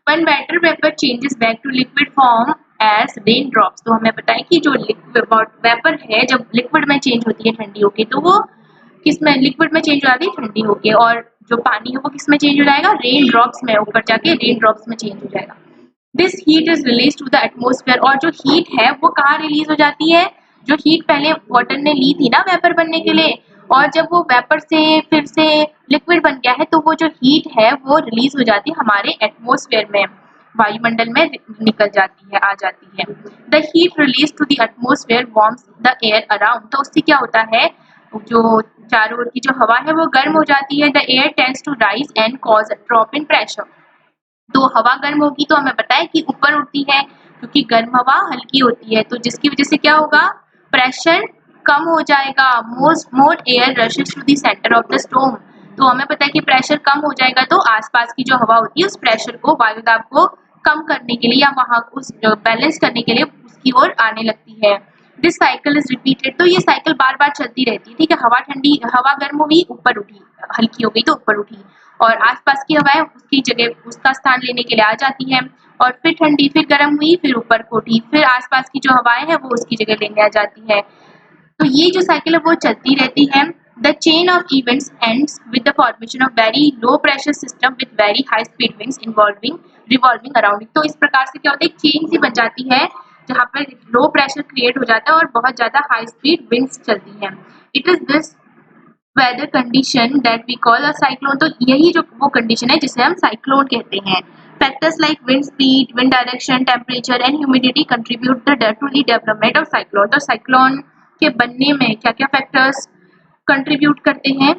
When water vapor changes back to liquid form as raindrops। तो हमें पता है कि जो वेपर है जब लिक्विड में चेंज होती है ठंडी होके, तो वो किस में, लिक्विड में चेंज हो जाती है ठंडी होके, और जो पानी है वो किस में चेंज हो जाएगा, रेन ड्रॉप्स में, ऊपर जाके रेन ड्रॉप्स में चेंज हो जाएगा। This heat is release to the atmosphere. और जो हीट है वो कहाँ रिलीज हो जाती है, जो हीट पहले वाटर ने ली थी ना वेपर बनने के लिए, और जब वो वेपर से फिर से लिक्विड बन गया है तो वो जो हीट है वो रिलीज हो जाती है हमारे एटमोस्फेयर में। वायुमंडल में निकल जाती है, आ जाती है। The heat release to the atmosphere warms the air around, तो उससे क्या होता है, जो चारों ओर की जो हवा है वो गर्म हो जाती है। The air tends to rise and cause a drop in pressure, तो हवा गर्म होगी तो हमें पता है कि ऊपर उठती है, क्योंकि गर्म हवा हल्की होती है, तो जिसकी वजह से क्या होगा, प्रेशर कम हो जाएगा। More air rushes to the centre of the storm, तो हमें पता है कि प्रेशर कम हो जाएगा तो आसपास की जो हवा होती है उस प्रेशर को, वायुदाब को कम करने के लिए या वहां उस बैलेंस करने के लिए उसकी ओर आने लगती है। दिस साइकिल इज रिपीटेड, तो ये साइकिल बार बार चलती रहती है, ठीक है। हवा ठंडी, हवा गर्म हुई, ऊपर उठी, हल्की हो गई तो ऊपर उठी, और आसपास की हवाएं उसकी जगह उसका स्थान लेने के लिए आ जाती हैं, और फिर ठंडी, फिर गर्म हुई, फिर ऊपर को उठी, फिर आसपास की जो हवाएं हैं वो उसकी जगह लेने आ जाती है। तो ये जो साइकिल है वो चलती रहती है। The chain of events ends with the formation of very low pressure system with very high speed winds involving revolving around it, तो इस प्रकार से क्या होता है, चेन सी बन जाती है जहाँ पर लो प्रेशर क्रिएट हो जाता है और बहुत ज्यादा हाई स्पीड विंड्स चलती हैं। It is this weather condition that we call a cyclone, तो यही जो वो कंडीशन है जिसे हम साइक्लोन कहते हैं। Factors like wind speed, wind direction, temperature and humidity contribute to the development of cyclone, तो साइक्लोन के बनने में क्या क्या फैक्टर्स कंट्रीब्यूट करते हैं।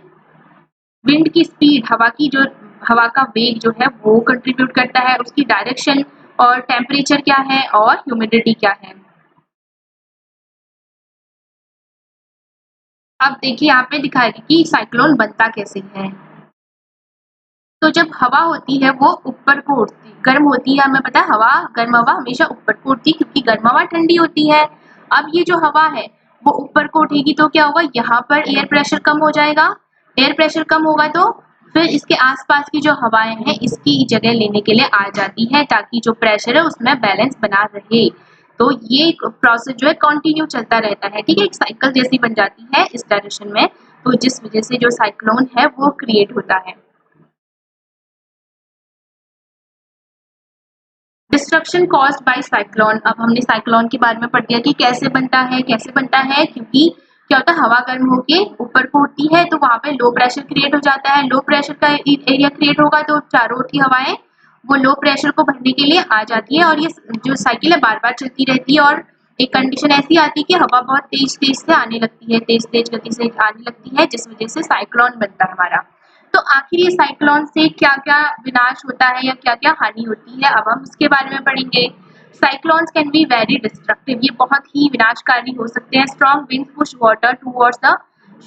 विंड की स्पीड, हवा का वेग जो है वो कंट्रीब्यूट करता है, उसकी डायरेक्शन, और टेम्परेचर क्या है, और ह्यूमिडिटी क्या है। अब देखिए यहाँ पे दिखाएगी कि साइक्लोन बनता कैसे है। तो जब हवा होती है वो ऊपर को उठती, गर्म होती है, हमें पता है हवा, गर्म हवा हमेशा ऊपर को उठती है क्योंकि गर्म हवा ठंडी होती है। अब ये जो हवा है वो ऊपर को उठेगी तो क्या होगा, यहाँ पर एयर प्रेशर कम हो जाएगा। एयर प्रेशर कम होगा तो फिर इसके आसपास की जो हवाएं हैं इसकी जगह लेने के लिए आ जाती है, ताकि जो प्रेशर है उसमें बैलेंस बना रहे। तो ये प्रोसेस जो है कंटिन्यू चलता रहता है, ठीक है, एक साइकिल जैसी बन जाती है इस डायरेक्शन में, तो जिस वजह से जो साइक्लोन है वो क्रिएट होता है। डिस्ट्रक्शन कॉज्ड बाय साइक्लोन, अब हमने साइक्लोन के बारे में पढ़ दिया कि कैसे बनता है, क्योंकि क्या होता है, हवा गर्म होके ऊपर को उठती है तो वहां पे लो प्रेशर क्रिएट हो जाता है। लो प्रेशर का एरिया क्रिएट होगा तो चारों ओर की हवाएं वो लो प्रेशर को भरने के लिए आ जाती है, और ये जो साइकिल है बार बार चलती रहती है, और एक कंडीशन ऐसी आती है कि हवा बहुत तेज तेज से आने लगती है, तेज तेज गति से आने लगती है, जिस वजह से साइक्लोन बनता है हमारा। तो आखिर ये साइक्लोन से क्या-क्या विनाश होता है या क्या-क्या हानि होती है, अब हम उसके बारे में पढ़ेंगे। Cyclones can be very destructive, ये बहुत ही विनाशकारी हो सकते हैं। Strong wind push water towards the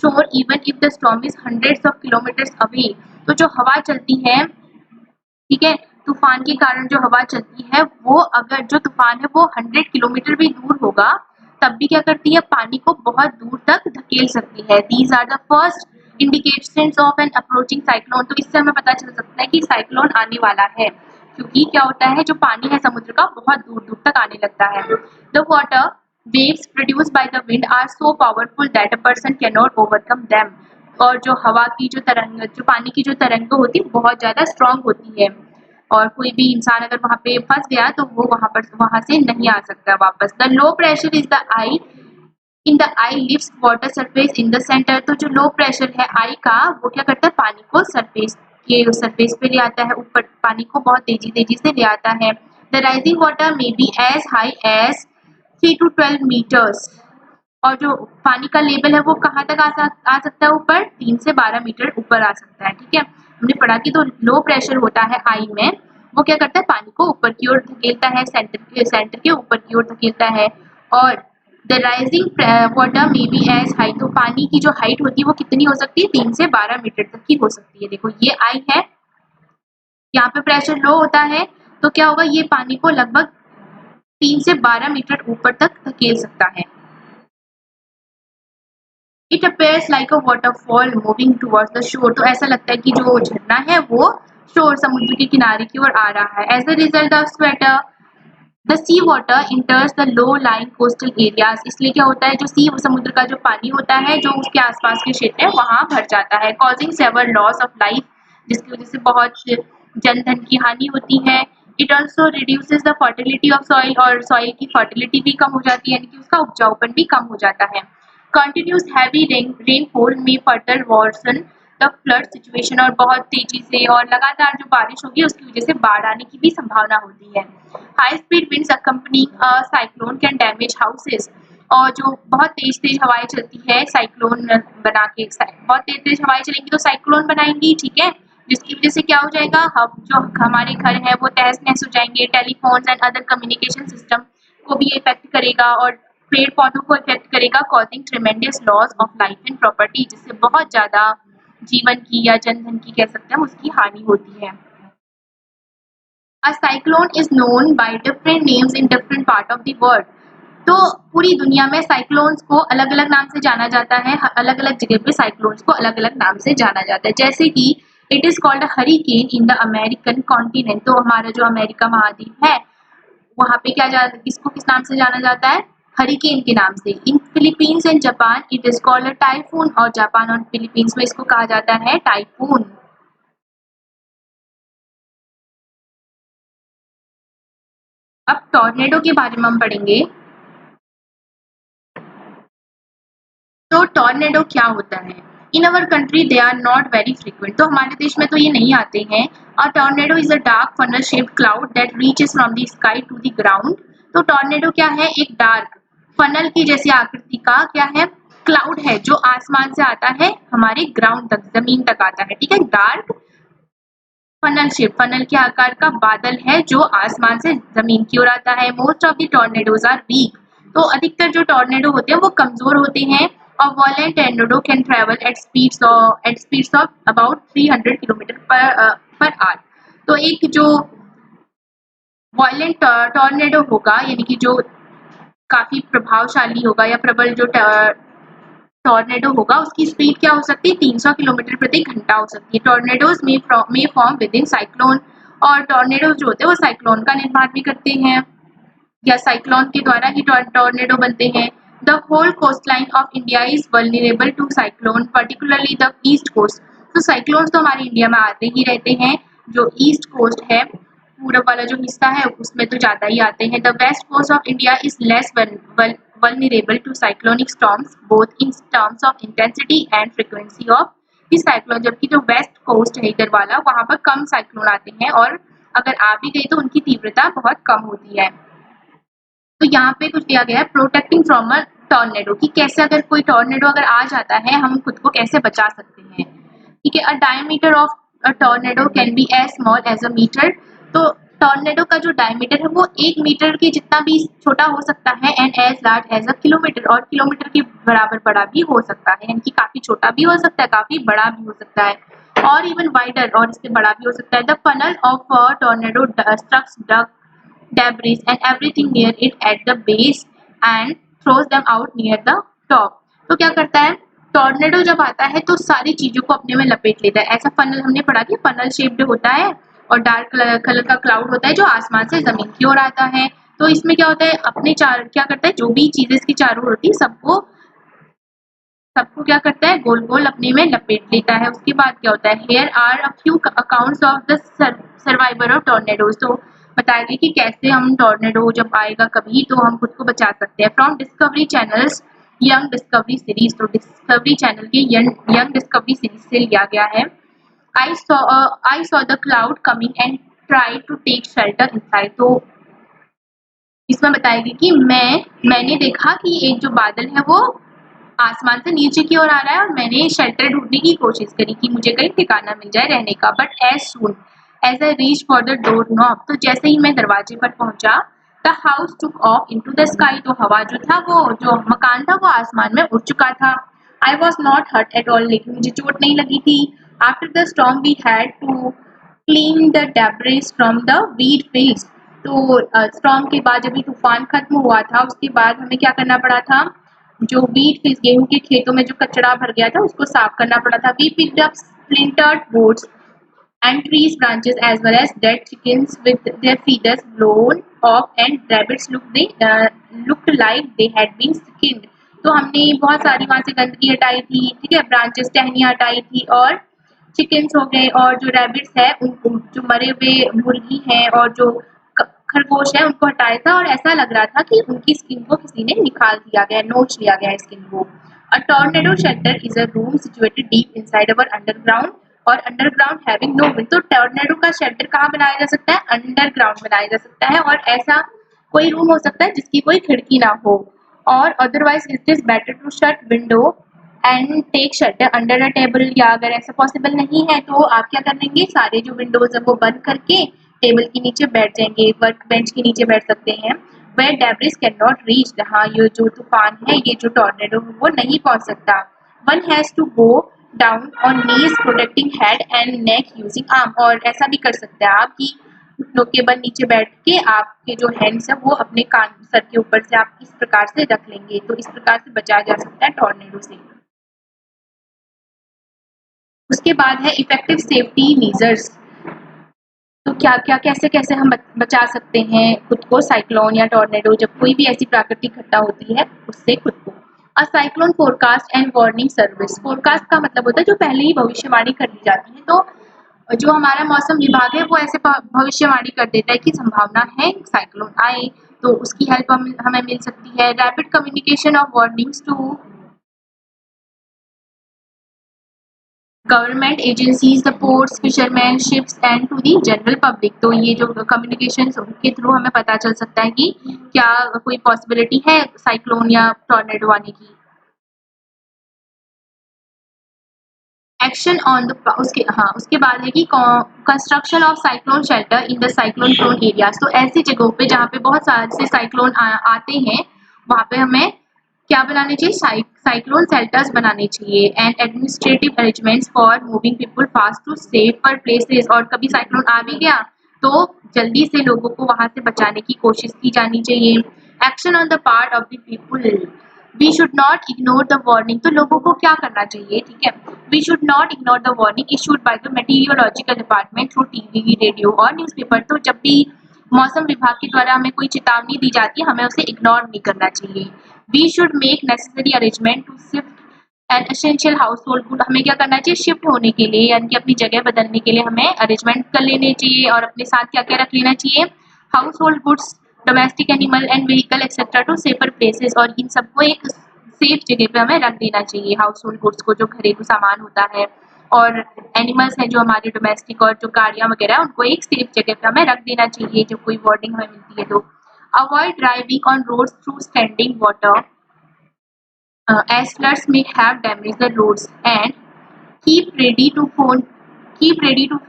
shore even if the storm is hundreds of kilometres away, तो जो हवा चलती है, ठीक है, तूफान के कारण जो हवा चलती है वो, अगर जो तूफान है वो 100 किलोमीटर भी दूर होगा तब भी क्या करती है, पानी को बहुत दूर तक धकेल सकती है। These are the first indications of an approaching cyclone, तो इससे हमें पता चल सकता है कि साइक्लोन आने वाला है, क्योंकि क्या होता है, जो पानी है समुद्र का बहुत दूर दूर तक आने लगता है। The water waves produced by the wind are so powerful that a person cannot overcome them, और जो हवा की जो तरंग, जो पानी की जो तरंग होती है बहुत ज्यादा स्ट्रांग होती है, और कोई भी इंसान अगर वहां पे फंस गया तो वो वहां से नहीं आ सकता वापस। The low pressure is the I in the I lifts water surface in the centre, तो जो लो प्रेशर है आई का वो क्या करता है, पानी को सरफेस पे ले आता है, ऊपर पानी को बहुत तेजी तेजी से ले आता है। The rising water may be as high as 3 to 12 metres, और जो पानी का लेवल है वो कहाँ तक आ सकता है, ऊपर 3 से 12 मीटर ऊपर आ सकता है, ठीक है। हमने पढ़ा कि तो लो प्रेशर होता है आई में, वो क्या करता है, पानी को ऊपर की ओर धकेलता है, सेंटर के ऊपर की ओर धकेलता है। और the rising water may be as high, तो पानी की जो हाइट होती है वो कितनी हो सकती है, 3 से 12 मीटर तक की हो सकती है। देखो ये आई है, यहाँ पे प्रेशर लो होता है तो क्या होगा, ये पानी को लगभग 3 से 12 मीटर ऊपर तक धकेल सकता है। It appears like a waterfall moving towards the shore, तो ऐसा लगता है कि जो झरना है वो शोर, समुद्र के किनारे की ओर आ रहा है। As a result of sweater the sea water enters the low lying coastal areas, इसलिए क्या होता है, जो समुद्र का जो पानी होता है जो उसके आसपास के क्षेत्र है वहां भर जाता है, causing severe loss of life, जिसकी वजह से बहुत जन धन की हानि होती है। It also reduces the fertility of soil, और सॉइल की फर्टिलिटी भी कम हो जाती है, यानी कि उसका उपजाऊपन भी कम हो जाता है। Continuous heavy rainfall may further worsen the flood situation, और बहुत तेजी से और लगातार जो बारिश होगी उसकी वजह से बाढ़ आने की भी संभावना होती है। High speed winds accompanying a cyclone can damage houses, और जो बहुत तेज हवाएं चलती है साइक्लोन बना के, बहुत तेज हवाएं चलेंगी तो साइक्लोन बनाएंगी, ठीक है, जिसकी वजह से क्या हो जाएगा, हम जो हमारे घर हैं वो तहस नहस हो जाएंगे, telephones and other communication system को भी इफेक्ट करेगा और पेड़ पौधों को इफेक्ट करेगा, causing ट्रेमेंडस loss of life and property, जिससे बहुत ज्यादा जीवन की या जनधन की कह सकते हैं उसकी हानि होती है। A cyclone is known by different names in different part of the world. तो पूरी दुनिया में साइक्लोन्स को अलग अलग नाम से जाना जाता है, अलग अलग जगह पे साइक्लोन्स को अलग अलग नाम से जाना जाता है, जैसे कि it is called hurricane in the American continent, तो हमारा जो अमेरिका महाद्वीप है वहाँ पे इसको किस नाम से जाना जाता है, हरिकेन के नाम से। इन Philippines and Japan it is called typhoon, और जापान और फिलीपींस में इसको कहा जाता है टाइफून। अब टॉर्नेडो के बारे में हम पढ़ेंगे। तो टॉर्नेडो क्या होता है? In our country they are not very frequent, तो हमारे देश में तो ये नहीं आते हैं। और tornado is a dark funnel shaped cloud that reaches from the sky to the ground. तो टॉर्नेडो क्या है? एक डार्क फनल की जैसी आकृति का क्या है, क्लाउड है जो आसमान से आता है हमारे ग्राउंड तक, जमीन तक आता है, ठीक है। डार्क फनल शेप, फनल के आकार का बादल है जो आसमान से जमीन की ओर आता है। Most of the tornadoes are weak, तो अधिकतर जो टॉर्नेडो होते हैं वो कमजोर होते हैं। और violent tornado can travel eight speeds of about 300 kilometre per hour. तो एक जो वायलेंट टॉर्नेडो होगा, यानी कि जो काफी प्रभावशाली होगा या प्रबल जो टॉर्नेडो होगा, उसकी स्पीड क्या हो सकती है, 300 किलोमीटर प्रति घंटा हो सकती है। टॉर्नेडोज में फॉर्म विद इन साइक्लोन, और टॉर्नेडोज जो होते हैं वो साइक्लोन का निर्माण भी करते हैं या साइक्लोन के द्वारा ही टॉर्नेडो बनते हैं। The whole coast line of India is vulnerable to cyclone, particularly the east coast. तो साइक्लोन्स तो हमारे इंडिया में आते ही रहते हैं, जो ईस्ट कोस्ट है पूरब वाला जो हिस्सा है उसमें तो ज्यादा ही आते हैं। The west coast of India is less vulnerable to cyclonic storms both in terms of intensity and frequency of the cyclone, जबकि जो वेस्ट कोस्ट है इधर वाला वहां पर कम साइक्लोन आते हैं और अगर आ भी गई तो उनकी तीव्रता बहुत कम होती है। तो यहाँ पे कुछ दिया गया है प्रोटेक्टिंग फ्रॉम अ टॉर्नेडो, कि कैसे अगर कोई टॉर्नेडो अगर आ जाता है हम खुद को कैसे बचा सकते हैं, ठीक है। A diameter of a tornado can be as small as a metre, तो टॉर्नेडो का जो डायमीटर है वो 1 मीटर के जितना भी छोटा हो सकता है, and as large as a kilometre, और किलोमीटर के बराबर बड़ा भी हो सकता है, यानी कि काफी छोटा भी हो सकता है, काफी बड़ा भी हो सकता है, और इवन वाइडर, और इससे बड़ा भी हो सकता है। The funnel of a tornado sucks debris and everything near it at the base and throws them out near the top। तो क्या करता है टॉर्नेडो, जब आता है तो सारी चीजों को अपने में लपेट लेता है। ऐसा फनल हमने पढ़ा कि फनल शेप्ड होता है और डार्क कलर का क्लाउड होता है जो आसमान से जमीन की ओर आता है। तो इसमें क्या होता है, अपने क्या करता है, जो भी चीजें इसकी चारों ओर होती है सबको क्या करता है, गोल गोल अपने में लपेट लेता है। उसके बाद क्या होता है, here are a few accounts of the survivor of tornadoes. तो बताएंगे कि कैसे हम टॉर्नेडो जब आएगा कभी तो हम खुद को बचा सकते हैं। From Discovery channels young Discovery series, तो डिस्कवरी चैनल के यंग डिस्कवरी सीरीज से लिया गया है। I saw the cloud coming and try to take shelter inside. तो इसमें बताएगी कि मैंने देखा कि एक जो बादल है वो आसमान से नीचे की ओर आ रहा है और मैंने शेल्टर ढूंढने की कोशिश करी कि मुझे कहीं ठिकाना मिल जाए रहने का। But as soon as I reach for the door knob, तो जैसे ही मैं दरवाजे पर पहुंचा, the house took off into the sky, तो हवा जो था वो जो मकान था वो आसमान में उड़ चुका था। I was not hurt at all, लेकिन मुझे चोट नहीं लगी थी। After the storm we had to clean the debris from the wheat fields, तो स्टॉर्म के बाद जब ये तूफान खत्म हुआ था उसके बाद हमें क्या करना पड़ा था, जो वीट फील्ड गेहूं के खेतों में जो कचरा भर गया था उसको साफ करना पड़ा था। We picked up splintered boards and trees branches as well as dead chickens with their feathers blown off and rabbits looked like they had been skinned। तो हमने बहुत सारी वहां से गंदगी हटाई थी, ठीक है, ब्रांचेस टहनियां हटाई थी, और चिकन्स हो गए और जो रैबिट्स है उनको, जो मरे हुए मुर्गी हैं और जो खरगोश है उनको हटाया था, और ऐसा लग रहा था कि उनकी स्किन को किसी ने निकाल दिया गया, नोच लिया गया स्किन को। A tornado shelter is a room situated deep inside our underground और अंडरग्राउंड हैविंग नो विंड। तो टॉर्नेडो का शेल्टर कहाँ बनाया जा सकता है? अंडरग्राउंड बनाया जा सकता है, और ऐसा कोई रूम हो सकता है जिसकी कोई खिड़की ना हो। और otherwise it is better to shut window and take shelter under a table. या अगर ऐसा पॉसिबल नहीं है तो आप क्या करेंगे, सारे जो विंडोज है वो बंद करके टेबल के नीचे बैठ जाएंगे, वर्क बेंच के नीचे बैठ सकते हैं। Where debris can not reach, हाँ ये जो तूफान है, ये जो टॉर्नेडो है वो नहीं पहुंच सकता। One has to go down on knees protecting head and neck using arm. और ऐसा भी कर सकते हैं आप कि घुटनों के बल नीचे बैठ के आपके जो हैंड्स है वो अपने कान सर के ऊपर से आप इस प्रकार से रख लेंगे, तो इस प्रकार से बचाया जा सकता है टॉर्नेडो से। उसके बाद है इफेक्टिव सेफ्टी मेजर्स। तो क्या क्या कैसे कैसे हम बचा सकते हैं खुद को साइक्लोन या टॉर्नेडो, जब कोई भी ऐसी प्राकृतिक घटना होती है उससे खुद को। A cyclone forecast and warning service. Forecast का मतलब होता है जो पहले ही भविष्यवाणी कर दी जाती है। तो जो हमारा मौसम विभाग है वो ऐसे भविष्यवाणी कर देता है कि संभावना है साइक्लोन आए, तो उसकी हेल्प हमें मिल सकती है। Rapid communication of warnings to government agencies, the ports, fisherman, ships and to the general public. तो ये जो कम्युनिकेशन के थ्रू हमें पता चल सकता है कि क्या कोई पॉसिबिलिटी है साइक्लोन या टॉर्नेडो आने की। एक्शन ऑन द उसके बाद है कि construction of cyclone shelter in the cyclone prone areas. तो ऐसी जगहों पे जहाँ पे बहुत सारे से साइक्लोन आते हैं वहाँ पे हमें क्या बनाने चाहिए, साइक्लोन शेल्टर्स बनाने चाहिए। And administrative arrangements for moving people fast to safer places. और कभी साइक्लोन आ भी गया तो जल्दी से लोगों को वहां से बचाने की कोशिश की जानी चाहिए। Action on the part of the people, we should not ignore the warning. तो लोगों को क्या करना चाहिए, ठीक है, we should not ignore the warning issued by the meteorological department through TV, radio और न्यूज़पेपर। तो जब भी मौसम विभाग के द्वारा हमें कोई चेतावनी दी जाती है हमें उसे इग्नोर नहीं करना चाहिए। We should make necessary arrangement to shift an essential household good. हमें क्या करना चाहिए, शिफ्ट होने के लिए यानी कि अपनी जगह बदलने के लिए हमें अरेंजमेंट कर लेने चाहिए। और अपने साथ क्या क्या रख लेना चाहिए, household goods, domestic animal and vehicle etcetera to safer places. और इन सबको एक सेफ जगह पे हमें रख देना चाहिए, हाउस होल्ड गुड्स को, जो घरेलू सामान होता है, और एनिमल्स हैं जो हमारे डोमेस्टिक और जो गाड़ियाँ वगैरह उनको एक सेफ जगह पे हमें रख देना चाहिए जब कोई वार्निंग हमें मिलती है तो। Avoid driving on roads through standing water as floods may have damaged the roads, and keep ready to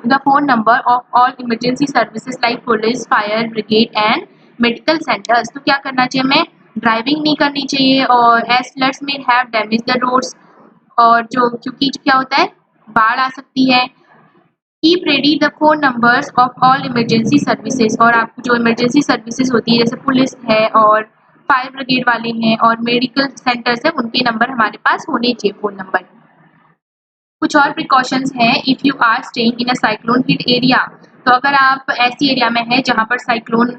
the phone number of all emergency services like police, fire brigade and medical centers। तो क्या करना चाहिए, हमें driving नहीं करनी चाहिए। और as floods may have damaged the roads, और जो क्योंकि क्या होता है बाढ़ आ सकती है। Keep ready the phone numbers of all emergency services. और आपको जो इमरजेंसी सर्विसेज होती है जैसे पुलिस है और फायर ब्रिगेड वाले हैं और मेडिकल सेंटर्स है, उनके नंबर हमारे पास होने चाहिए, फोन नंबर। कुछ और प्रिकॉशंस हैं if you are staying in a cyclone hit area. तो अगर आप ऐसी एरिया में हैं जहाँ पर साइक्लोन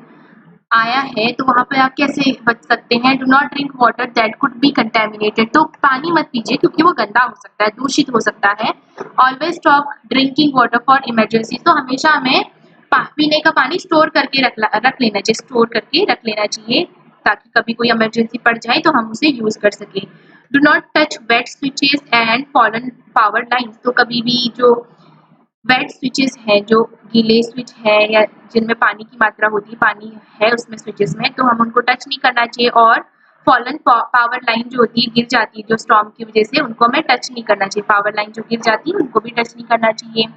आया है तो वहाँ पे आप कैसे बच सकते हैं। Do not drink water that could be contaminated. तो पानी मत पीजिए क्योंकि वो गंदा हो सकता है, दूषित हो सकता है। Always stock drinking water for emergency. तो हमेशा हमें पीने का पानी स्टोर करके रख लेना चाहिए, स्टोर करके रख लेना चाहिए ताकि कभी कोई इमरजेंसी पड़ जाए तो हम उसे यूज कर सकें। Do not touch wet switches and fallen power lines. तो कभी भी जो वेट स्विचेस हैं, जो गीले स्विच है या जिनमें पानी की मात्रा होती है, पानी है उसमें स्विचेस में, तो हम उनको टच नहीं करना चाहिए। और फॉलन पावर लाइन जो होती है, गिर जाती है जो स्टॉर्म की वजह से, उनको हमें टच नहीं करना चाहिए। पावर लाइन जो गिर जाती है उनको भी टच नहीं करना चाहिए।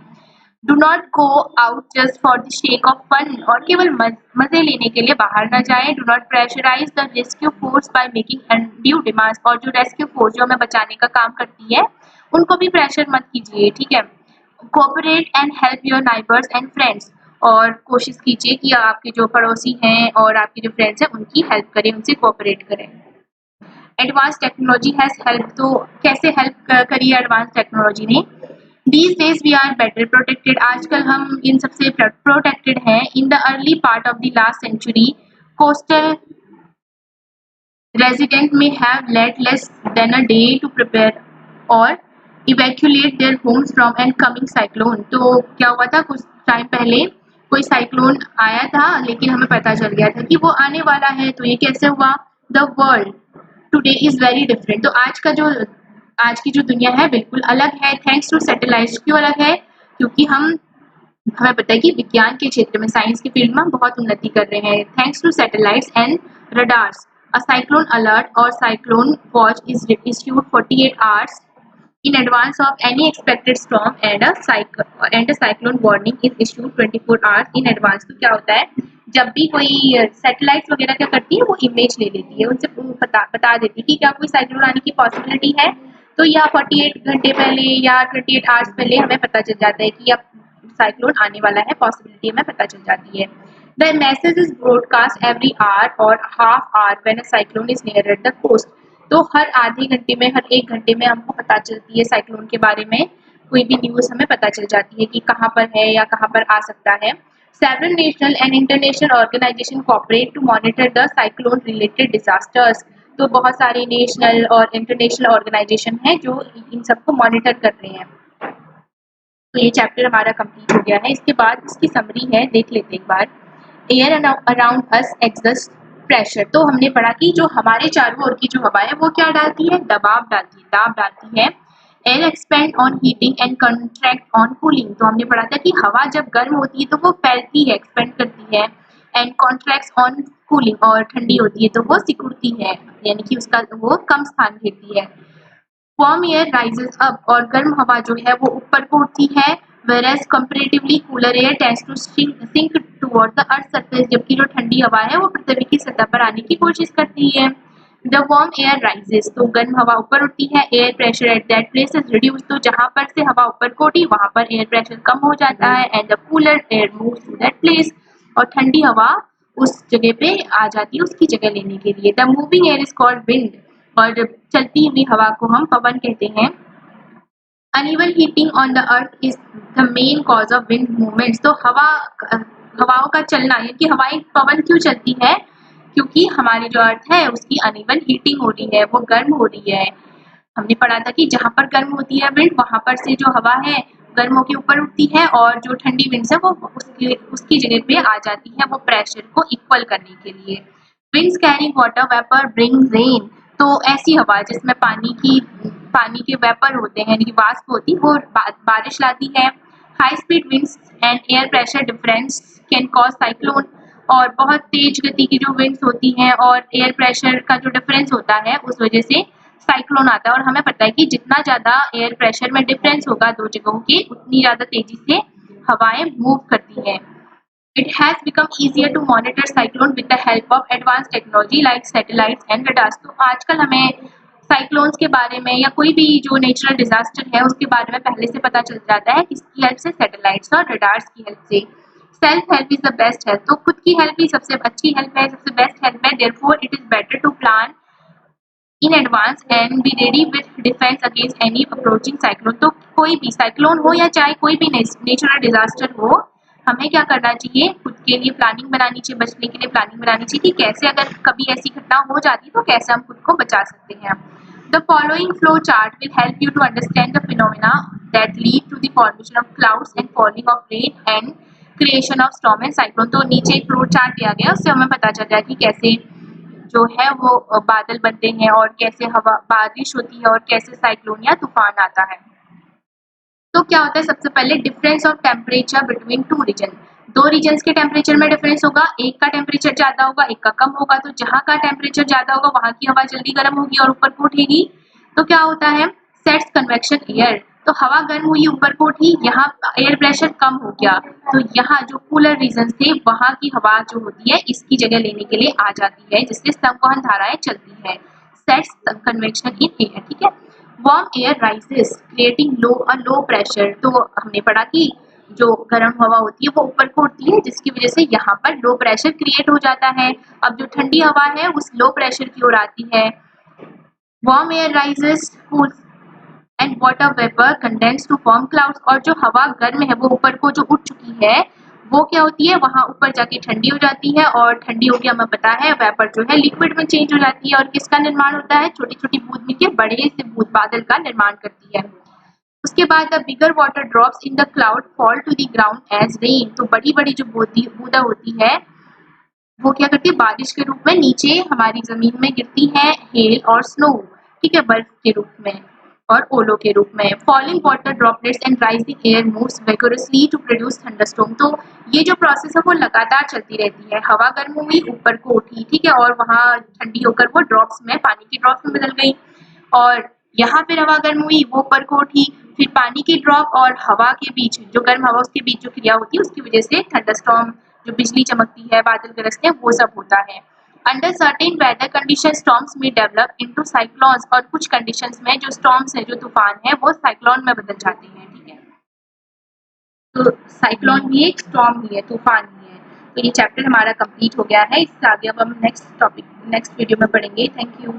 Do not go out just for the sake of fun. और केवल मजे लेने के लिए बाहर न जाए। Do not pressurise the rescue force by making undue demands. और जो रेस्क्यू फोर्स जो हमें बचाने का काम करती है उनको भी प्रेशर मत कीजिए, ठीक है। Cooperate and help your neighbours and friends. और कोशिश कीजिए कि आपके जो पड़ोसी हैं और आपके जो फ्रेंड्स हैं उनकी हेल्प करें, उनसे कोऑपरेट करें। Advance technology has help. तो कैसे हेल्प करी है एडवांस टेक्नोलॉजी ने। These days we are better protected। आजकल हम इन सबसे प्रोटेक्टेड हैं। In the early part of the last century, coastal resident may have led less than a day to prepare or evacuate their homes from an coming cyclone। तो क्या हुआ था, कुछ time पहले कोई साइक्लोन आया था लेकिन हमें पता चल गया था कि वो आने वाला है। तो ये कैसे हुआ, the world today is very different. तो आज का जो आज की जो दुनिया है बिल्कुल अलग है। थैंक्स टू सैटेलाइट्स क्यों अलग है? क्योंकि हमें पता है कि विज्ञान के क्षेत्र में, साइंस की फील्ड में हम बहुत उन्नति कर रहे हैं। Thanks to satellites and radars, a cyclone alert और cyclone watch is issued 48 hours in advance of any expected storm and a cyclone warning is issued 24 hours in advance। तो क्या होता है, जब भी कोई सैटेलाइट वगैरह क्या करती है, वो इमेज ले लेती है, उनसे बता देती है कि क्या कोई साइक्लोन आने की पॉसिबिलिटी है। तो या 48 घंटे पहले या 28 आवर्स पहले हमें पता चल जाता है कि अब साइक्लोन आने वाला है, पॉसिबिलिटी हमें पता चल जाती है। The message is broadcast every hour और half hour when a cyclone is near the coast. तो हर आधे घंटे में, हर एक घंटे में हमको पता चलती है साइक्लोन के बारे में, कोई भी न्यूज़ हमें पता चल जाती है कि कहाँ पर है या कहाँ पर आ सकता है। Several national and international organization cooperate to monitor the cyclone related disasters। तो बहुत सारे नेशनल और इंटरनेशनल ऑर्गेनाइजेशन हैं जो इन सबको मॉनिटर कर रहे हैं। तो ये चैप्टर हमारा कंप्लीट हो गया है। इसके बाद इसकी समरी है, देख लेते एक बार। Air around us exerts pressure. तो हमने पढ़ा कि जो हमारे चारों ओर की जो हवा है वो क्या डालती है, दबाव डालती है, दाब डालती है। Air expand on heating and contract on cooling. तो हमने पढ़ा था कि हवा जब गर्म होती है तो वो फैलती है, एक्सपेंड करती है, एंड कॉन्ट्रैक्ट्स ऑन कूलिंग, और ठंडी होती है तो वो सिकुड़ती है, यानी कि उसका वो कम स्थान घेरती है। वार्म एयर राइजेस अप, और गर्म हवा जो है वो ऊपर को उठती है। whereas comparatively cooler air tends to sink toward the earth surface, जबकि जो ठंडी हवा है वो पृथ्वी की सतह पर आने की कोशिश करती है। द वार्म एयर राइजेस, तो गर्म हवा ऊपर उठती है। Air pressure at that place is reduce, तो जहाँ पर से हवा ऊपर को उठी वहाँ पर एयर प्रेशर कम हो जाता है। And the cooler air moves to that place, और ठंडी हवा उस जगह पे आ जाती है उसकी जगह लेने के लिए। The moving air is called wind, और चलती हुई हवा को हम पवन कहते हैं। Uneven heating on the earth is the main cause of wind movements। तो हवाओं का चलना, यानी कि हवाएं, पवन क्यों चलती है, क्योंकि हमारी जो अर्थ है उसकी अनइवन हीटिंग हो रही है, वो गर्म हो रही है। हमने पढ़ा था कि जहाँ पर गर्म होती है विंड, वहाँ पर से जो हवा है गर्म होकर ऊपर उठती है, और जो ठंडी विंड है वो उसकी जगह पे आ जाती है, वो प्रेशर को इक्वल करने के लिए। Winds carry water vapour bring rain, तो ऐसी हवा जिसमें पानी के वेपर होते हैं, यानी कि वाष्प होती है, वो बारिश लाती है। High speed winds and air pressure difference can cause cyclone, और बहुत तेज गति की जो विंड्स होती हैं और एयर प्रेशर का जो डिफरेंस होता है उस वजह से साइक्लोन आता है। और हमें पता है कि जितना ज़्यादा एयर प्रेशर में डिफरेंस होगा दो जगहों के, उतनी ज़्यादा तेजी से हवाएं मूव करती हैं। It has become easier to monitor cyclone with the help of advanced technology like satellites and radars। तो आजकल हमें साइक्लोन्स के बारे में या कोई भी जो नेचुरल डिजास्टर है उसके बारे में पहले से पता चल जाता है, किसकी हेल्प से, सैटेलाइट्स और रडार्स की हेल्प से। Self help is the best help, तो खुद की हेल्प ही सबसे अच्छी हेल्प है, सबसे बेस्ट हेल्प है। Therefore it is better to plan in advance and be ready with defence against any approaching cyclone. तो कोई भी साइक्लोन हो या चाहे कोई भी नेचुरल डिजास्टर हो, हमें क्या करना चाहिए, खुद के लिए प्लानिंग बनानी चाहिए, बचने के लिए प्लानिंग बनानी चाहिए कि कैसे अगर कभी ऐसी घटना हो जाती तो कैसे हम खुद को बचा सकते हैं। The following flow chart will help you to understand the phenomena that lead to the formation of clouds and falling of rain and creation of storm and cyclone. तो नीचे एक फ्लो चार्ट दिया गया, उससे हमें पता चल जाए कि कैसे जो है वो बादल बनते हैं और कैसे हवा बारिश होती है और कैसे साइक्लोन या तूफान आता है। तो क्या होता है, सबसे पहले difference of temperature between two region. दो रीजन्स के टेम्परेचर में डिफरेंस होगा, एक का टेम्परेचर ज्यादा होगा, एक का कम होगा। तो जहाँ का टेम्परेचर ज्यादा होगा वहां की हवा जल्दी गर्म होगी और ऊपर को उठेगी। तो क्या होता है, सेट्स कन्वेक्शन एयर। तो हवा गर्म हुई, ऊपर को उठी, यहाँ एयर प्रेशर कम हो गया, तो यहाँ जो कूलर रीजन थे वहां की हवा जो होती है इसकी जगह लेने के लिए आ जाती है, जिससे संवहन धाराएं चलती है। सेट्स कन्वेक्शन इन एयर, ठीक है। Warm air rises creating low pressure. तो हमने पढ़ा कि जो गर्म हवा होती है वो ऊपर को उठती है, जिसकी वजह से यहाँ पर लो प्रेशर क्रिएट हो जाता है। अब जो ठंडी हवा है उस लो प्रेशर की ओर आती है। Warm air rises cools and water vapour condense to form clouds. और जो हवा गर्म है वो ऊपर को जो उठ चुकी है वो क्या होती है, वहां ऊपर जाके ठंडी हो जाती है, और ठंडी होकर हमें पता है वेपर जो है लिक्विड में चेंज हो जाती है, और किसका निर्माण होता है, छोटी छोटी बूंद मिलकर बड़े से बूंद बादल का निर्माण करती है। उसके बाद the bigger water drops in the cloud fall to the ground as rain. तो बड़ी बड़ी जो बूंदा होती है वो क्या करती है, बारिश के रूप में नीचे हमारी जमीन में गिरती है, हेल और स्नो, ठीक है, बर्फ के रूप में। और ओलो के रूप में। Falling water droplets and rising air moves vigorously to produce thunderstorm. तो ये जो प्रोसेस है वो लगातार चलती रहती है। हवा गर्म हुई, ऊपर को उठी, ठीक है, और वहाँ ठंडी होकर वो ड्रॉप्स में, पानी की ड्रॉप्स में बदल गई। और यहाँ फिर हवा गर्म हुई, वो ऊपर को उठी, फिर पानी की ड्रॉप और हवा के बीच, जो गर्म हवा उसके बीच जो क्रिया होती है उसकी वजह से थंडरस्टॉर्म, जो बिजली चमकती है, बादल गरजते हैं, वो सब होता है। Under certain weather condition storms may develop into cyclones, और कुछ कंडीशंस में जो स्टॉर्म्स है, जो तूफान है, वो साइक्लोन में बदल जाते हैं, ठीक है। तो साइक्लोन भी एक स्टॉर्म भी है, तूफान भी है। तो ये चैप्टर हमारा कंप्लीट हो गया है। इससे आगे अब हम नेक्स्ट वीडियो में पढ़ेंगे। Thank you.